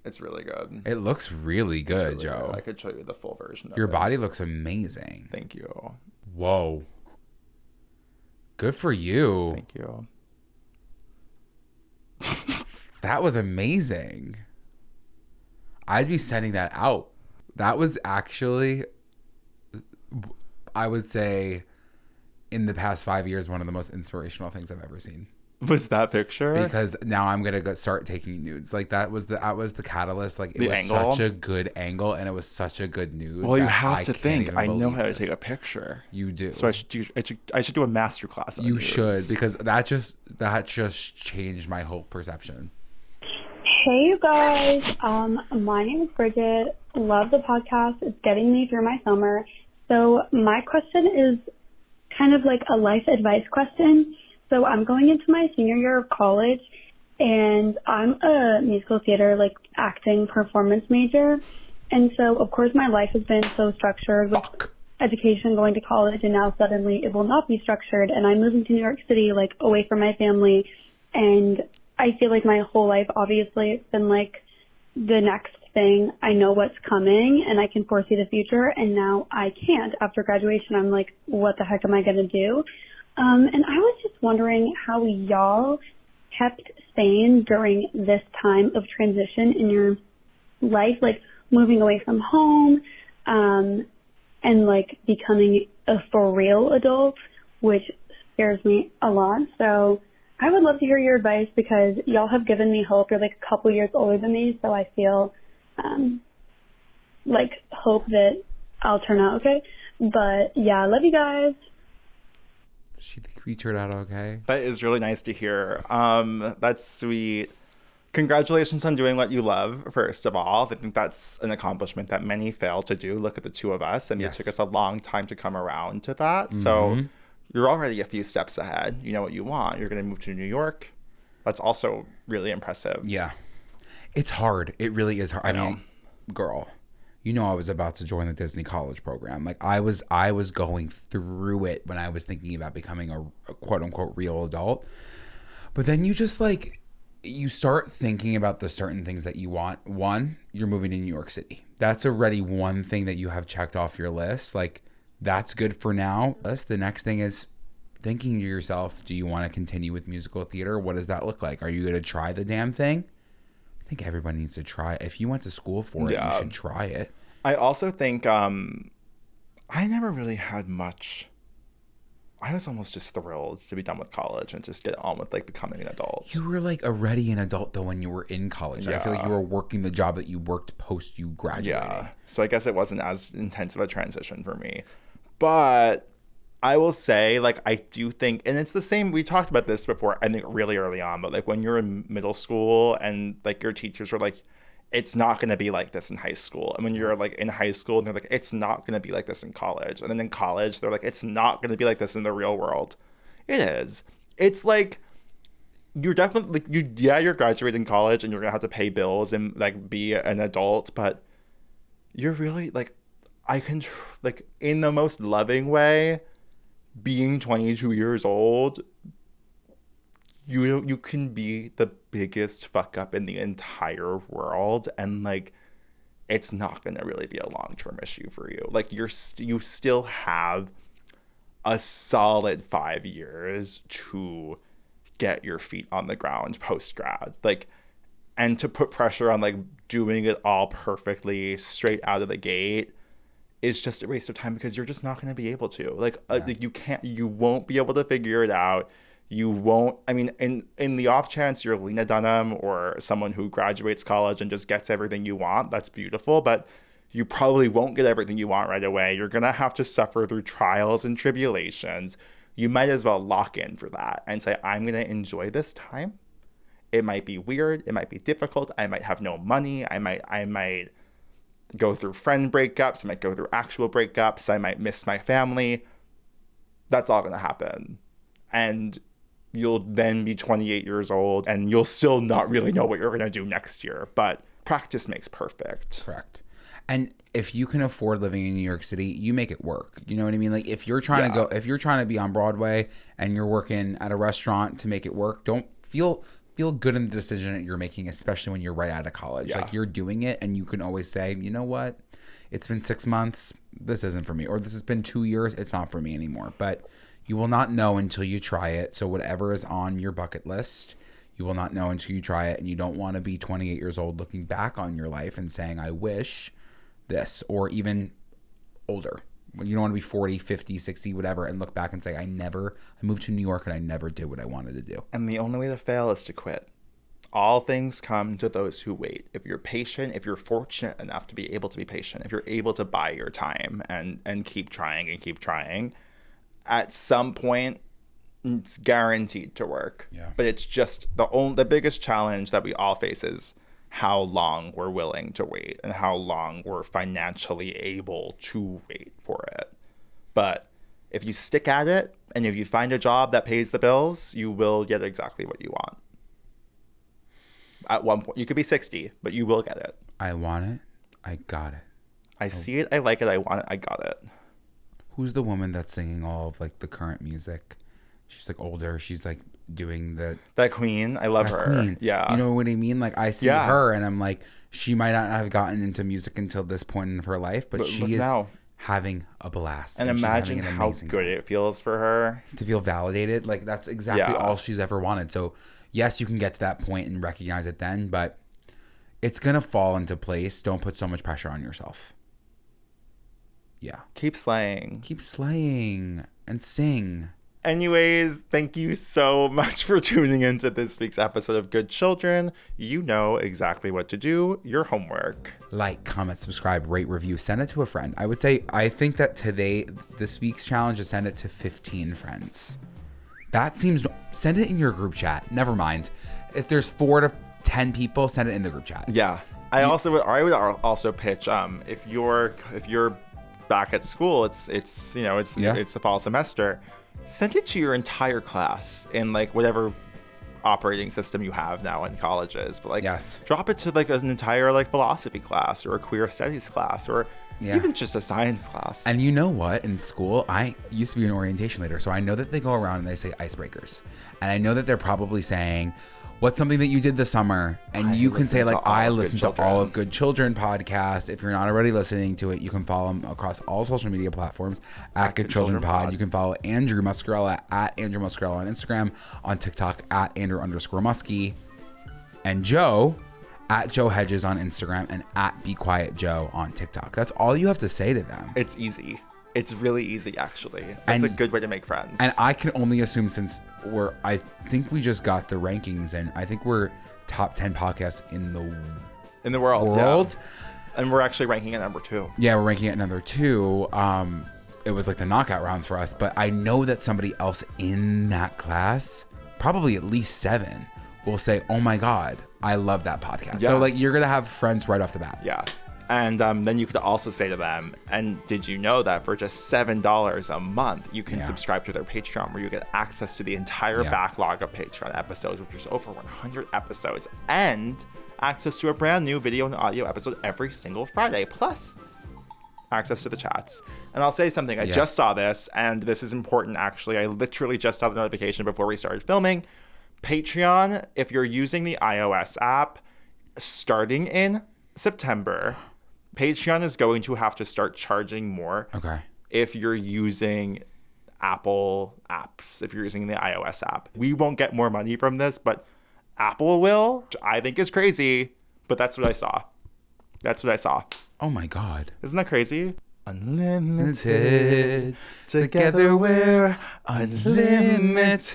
Speaker 1: It's really good.
Speaker 2: It looks really good,
Speaker 1: really
Speaker 2: Joe.
Speaker 1: good. I could show you the full version of
Speaker 2: Your
Speaker 1: it.
Speaker 2: body looks amazing.
Speaker 1: Thank you.
Speaker 2: Whoa. Good for you.
Speaker 1: Thank you.
Speaker 2: That was amazing. I'd be sending that out. That was actually, I would say, in the past 5 years, one of the most inspirational things I've ever seen.
Speaker 1: Was that picture?
Speaker 2: Because now I'm gonna go start taking nudes. Like that was the catalyst. Like it was
Speaker 1: angle?
Speaker 2: such a good angle, and it was such a good nude.
Speaker 1: Well, you have to think. I know how to take a picture.
Speaker 2: You do.
Speaker 1: So I should do a master class.
Speaker 2: You should, because that just changed my whole perception.
Speaker 3: Hey, you guys. My name is Bridget. Love the podcast. It's getting me through my summer. So my question is kind of like a life advice question. So I'm going into my senior year of college, and I'm a musical theater, like acting performance major. And so, of course, my life has been so structured with education, going to college, and now suddenly it will not be structured. And I'm moving to New York City, like away from my family. And I feel like my whole life, obviously, it's been like the next thing. I know what's coming and I can foresee the future. And now I can't. After graduation, I'm like, what the heck am I going to do? And I was just wondering how y'all kept sane during this time of transition in your life, like moving away from home, and like becoming a for real adult, which scares me a lot. So I would love to hear your advice because y'all have given me hope. You're like a couple years older than me, so I feel like hope that I'll turn out okay. But yeah, I love you guys.
Speaker 2: She thinks we turned out okay.
Speaker 1: That is really nice to hear. That's sweet. Congratulations on doing what you love, first of all. I think that's an accomplishment that many fail to do. Look at the two of us. And
Speaker 2: Yes.
Speaker 1: it took us a long time to come around to that. So you're already a few steps ahead. You know what you want. You're going to move to New York. That's also really impressive.
Speaker 2: Yeah. It's hard. It really is hard. I mean, girl, you know I was about to join the Disney college program. Like I was going through it when I was thinking about becoming a quote unquote real adult. But then you just like, you start thinking about the certain things that you want. One, you're moving to New York City. That's already one thing that you have checked off your list. Like that's good for now. The next thing is thinking to yourself, do you want to continue with musical theater? What does that look like? Are you going to try the damn thing? I think everybody needs to try it. If you went to school for it, you should try it.
Speaker 1: I also think I never really had much. I was almost just thrilled to be done with college and just get on with like becoming an adult.
Speaker 2: You were like already an adult though when you were in college. I feel like you were working the job that you worked post you graduating.
Speaker 1: Yeah. So I guess it wasn't as intense of a transition for me. But I will say, like, I do think, and it's the same, we talked about this before, I think really early on, but like when you're in middle school and like your teachers are like, it's not going to be like this in high school. And when you're like in high school and they're like, it's not going to be like this in college. And then in college, they're like, it's not going to be like this in the real world. It is. It's like, you're definitely, you're graduating college and you're going to have to pay bills and like be an adult, but you're really like, like in the most loving way, being 22 years old, you can be the biggest fuck up in the entire world and like it's not going to really be a long-term issue for you. Like you still have a solid 5 years to get your feet on the ground post-grad, like, and to put pressure on like doing it all perfectly straight out of the gate is just a waste of time because you're just not going to be able to. Like, you won't be able to figure it out. You won't, I mean, in the off chance you're Lena Dunham or someone who graduates college and just gets everything you want, that's beautiful, but you probably won't get everything you want right away. You're going to have to suffer through trials and tribulations. You might as well lock in for that and say, I'm going to enjoy this time. It might be weird. It might be difficult. I might have no money. I might go through friend breakups. I might go through actual breakups. I might miss my family. That's all going to happen. And you'll then be 28 years old and you'll still not really know what you're going to do next year. But practice makes perfect.
Speaker 2: Correct. And if you can afford living in New York City, you make it work. You know what I mean? Like if you're trying to be on Broadway and you're working at a restaurant to make it work, don't feel good in the decision that you're making, especially when you're right out of college. Like you're doing it and you can always say, you know what? It's been 6 months. This isn't for me. Or this has been 2 years. It's not for me anymore. But you will not know until you try it. So whatever is on your bucket list, you will not know until you try it. And you don't want to be 28 years old looking back on your life and saying, I wish this, or even older. You don't want to be 40, 50, 60, whatever, and look back and say, I moved to New York and I never did what I wanted to do.
Speaker 1: And the only way to fail is to quit. All things come to those who wait. If you're patient, if you're fortunate enough to be able to be patient, if you're able to buy your time and keep trying and keep trying, at some point, it's guaranteed to work.
Speaker 2: Yeah.
Speaker 1: But it's just the biggest challenge that we all face is how long we're willing to wait and how long we're financially able to wait for it. But if you stick at it and if you find a job that pays the bills, you will get exactly what you want. At one point, you could be 60, but you will get it.
Speaker 2: I want it. I got it.
Speaker 1: I see it. I like it. I want it. I got it.
Speaker 2: Who's the woman that's singing all of like the current music? She's like older. She's like doing
Speaker 1: that queen. I love her. Queen. Yeah.
Speaker 2: You know what I mean? Like I see her and I'm like, she might not have gotten into music until this point in her life, but she is now. having a blast.
Speaker 1: And
Speaker 2: she's
Speaker 1: imagine
Speaker 2: having an
Speaker 1: how
Speaker 2: amazing
Speaker 1: good
Speaker 2: time.
Speaker 1: it feels for her.
Speaker 2: To feel validated. Like, that's exactly all she's ever wanted. So, yes, you can get to that point and recognize it then, but it's going to fall into place. Don't put so much pressure on yourself. Yeah.
Speaker 1: Keep slaying.
Speaker 2: Keep slaying and sing.
Speaker 1: Anyways, thank you so much for tuning into this week's episode of Good Children. You know exactly what to do. Your homework.
Speaker 2: Like, comment, subscribe, rate, review, send it to a friend. I think that this week's challenge is send it to 15 friends. That seems, send it in your group chat. Never mind. If there's 4 to 10 people, send it in the group chat.
Speaker 1: Yeah. I would also pitch, if you're back at school, it's the fall semester. Send it to your entire class in like whatever operating system you have now in colleges. But drop it to like an entire like philosophy class or a queer studies class or even just a science class.
Speaker 2: And you know what? In school, I used to be an orientation leader, so I know that they go around and they say icebreakers. And I know that they're probably saying, what's something that you did this summer? And you can say like, I listened to all of Good Children podcast. If you're not already listening to it, you can follow them across all social media platforms at Good Children Pod. You can follow Andrew Muscarella at Andrew Muscarella on Instagram, on TikTok at Andrew_Muskie, and Joe at Joe Hegyes on Instagram and at Be Quiet Joe on TikTok. That's all you have to say to them.
Speaker 1: It's easy. It's really easy, actually. It's a good way to make friends.
Speaker 2: And I can only assume, since I think we just got the rankings, and I think we're top 10 podcasts in the world.
Speaker 1: Yeah. And we're actually ranking at number 2.
Speaker 2: Yeah, we're ranking at number 2. It was like the knockout rounds for us, but I know that somebody else in that class, probably at least 7, will say, oh my God, I love that podcast. Yeah. So like, you're going to have friends right off the bat.
Speaker 1: Yeah. And then you could also say to them, and did you know that for just $7 a month, you can subscribe to their Patreon, where you get access to the entire backlog of Patreon episodes, which is over 100 episodes, and access to a brand new video and audio episode every single Friday, plus access to the chats. And I'll say something. I just saw this, and this is important, actually. I literally just saw the notification before we started filming. Patreon, if you're using the iOS app, starting in September, Patreon is going to have to start charging more.
Speaker 2: Okay.
Speaker 1: If you're using Apple apps, if you're using the iOS app. We won't get more money from this, but Apple will, which I think is crazy, but that's what I saw.
Speaker 2: Oh my God.
Speaker 1: Isn't that crazy? Unlimited, together we're unlimited.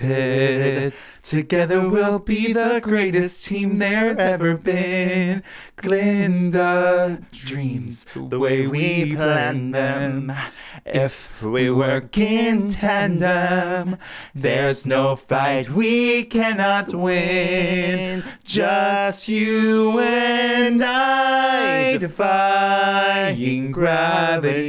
Speaker 1: Together we'll be the greatest team there's ever been. Glinda dreams the way we plan them. If we work in tandem, there's no fight we cannot win. Just you and I defying gravity.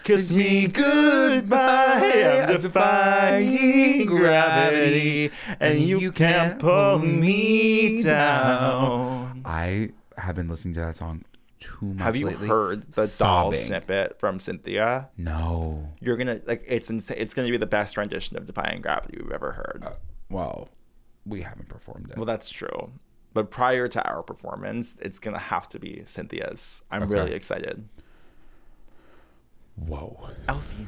Speaker 1: Kiss me goodbye, I'm defying gravity, and you can't pull me down.
Speaker 2: I have been listening to that song too much
Speaker 1: lately. Have you heard the doll snippet from Cynthia?
Speaker 2: No.
Speaker 1: You're gonna it's insane. It's gonna be the best rendition of Defying Gravity we've ever heard.
Speaker 2: Well, we haven't performed it.
Speaker 1: Well, that's true. But prior to our performance, it's gonna have to be Cynthia's. I'm really excited.
Speaker 2: Whoa.
Speaker 1: Elfie.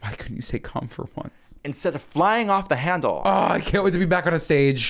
Speaker 2: Why couldn't you say come for once?
Speaker 1: Instead of flying off the handle.
Speaker 2: Oh, I can't wait to be back on a stage.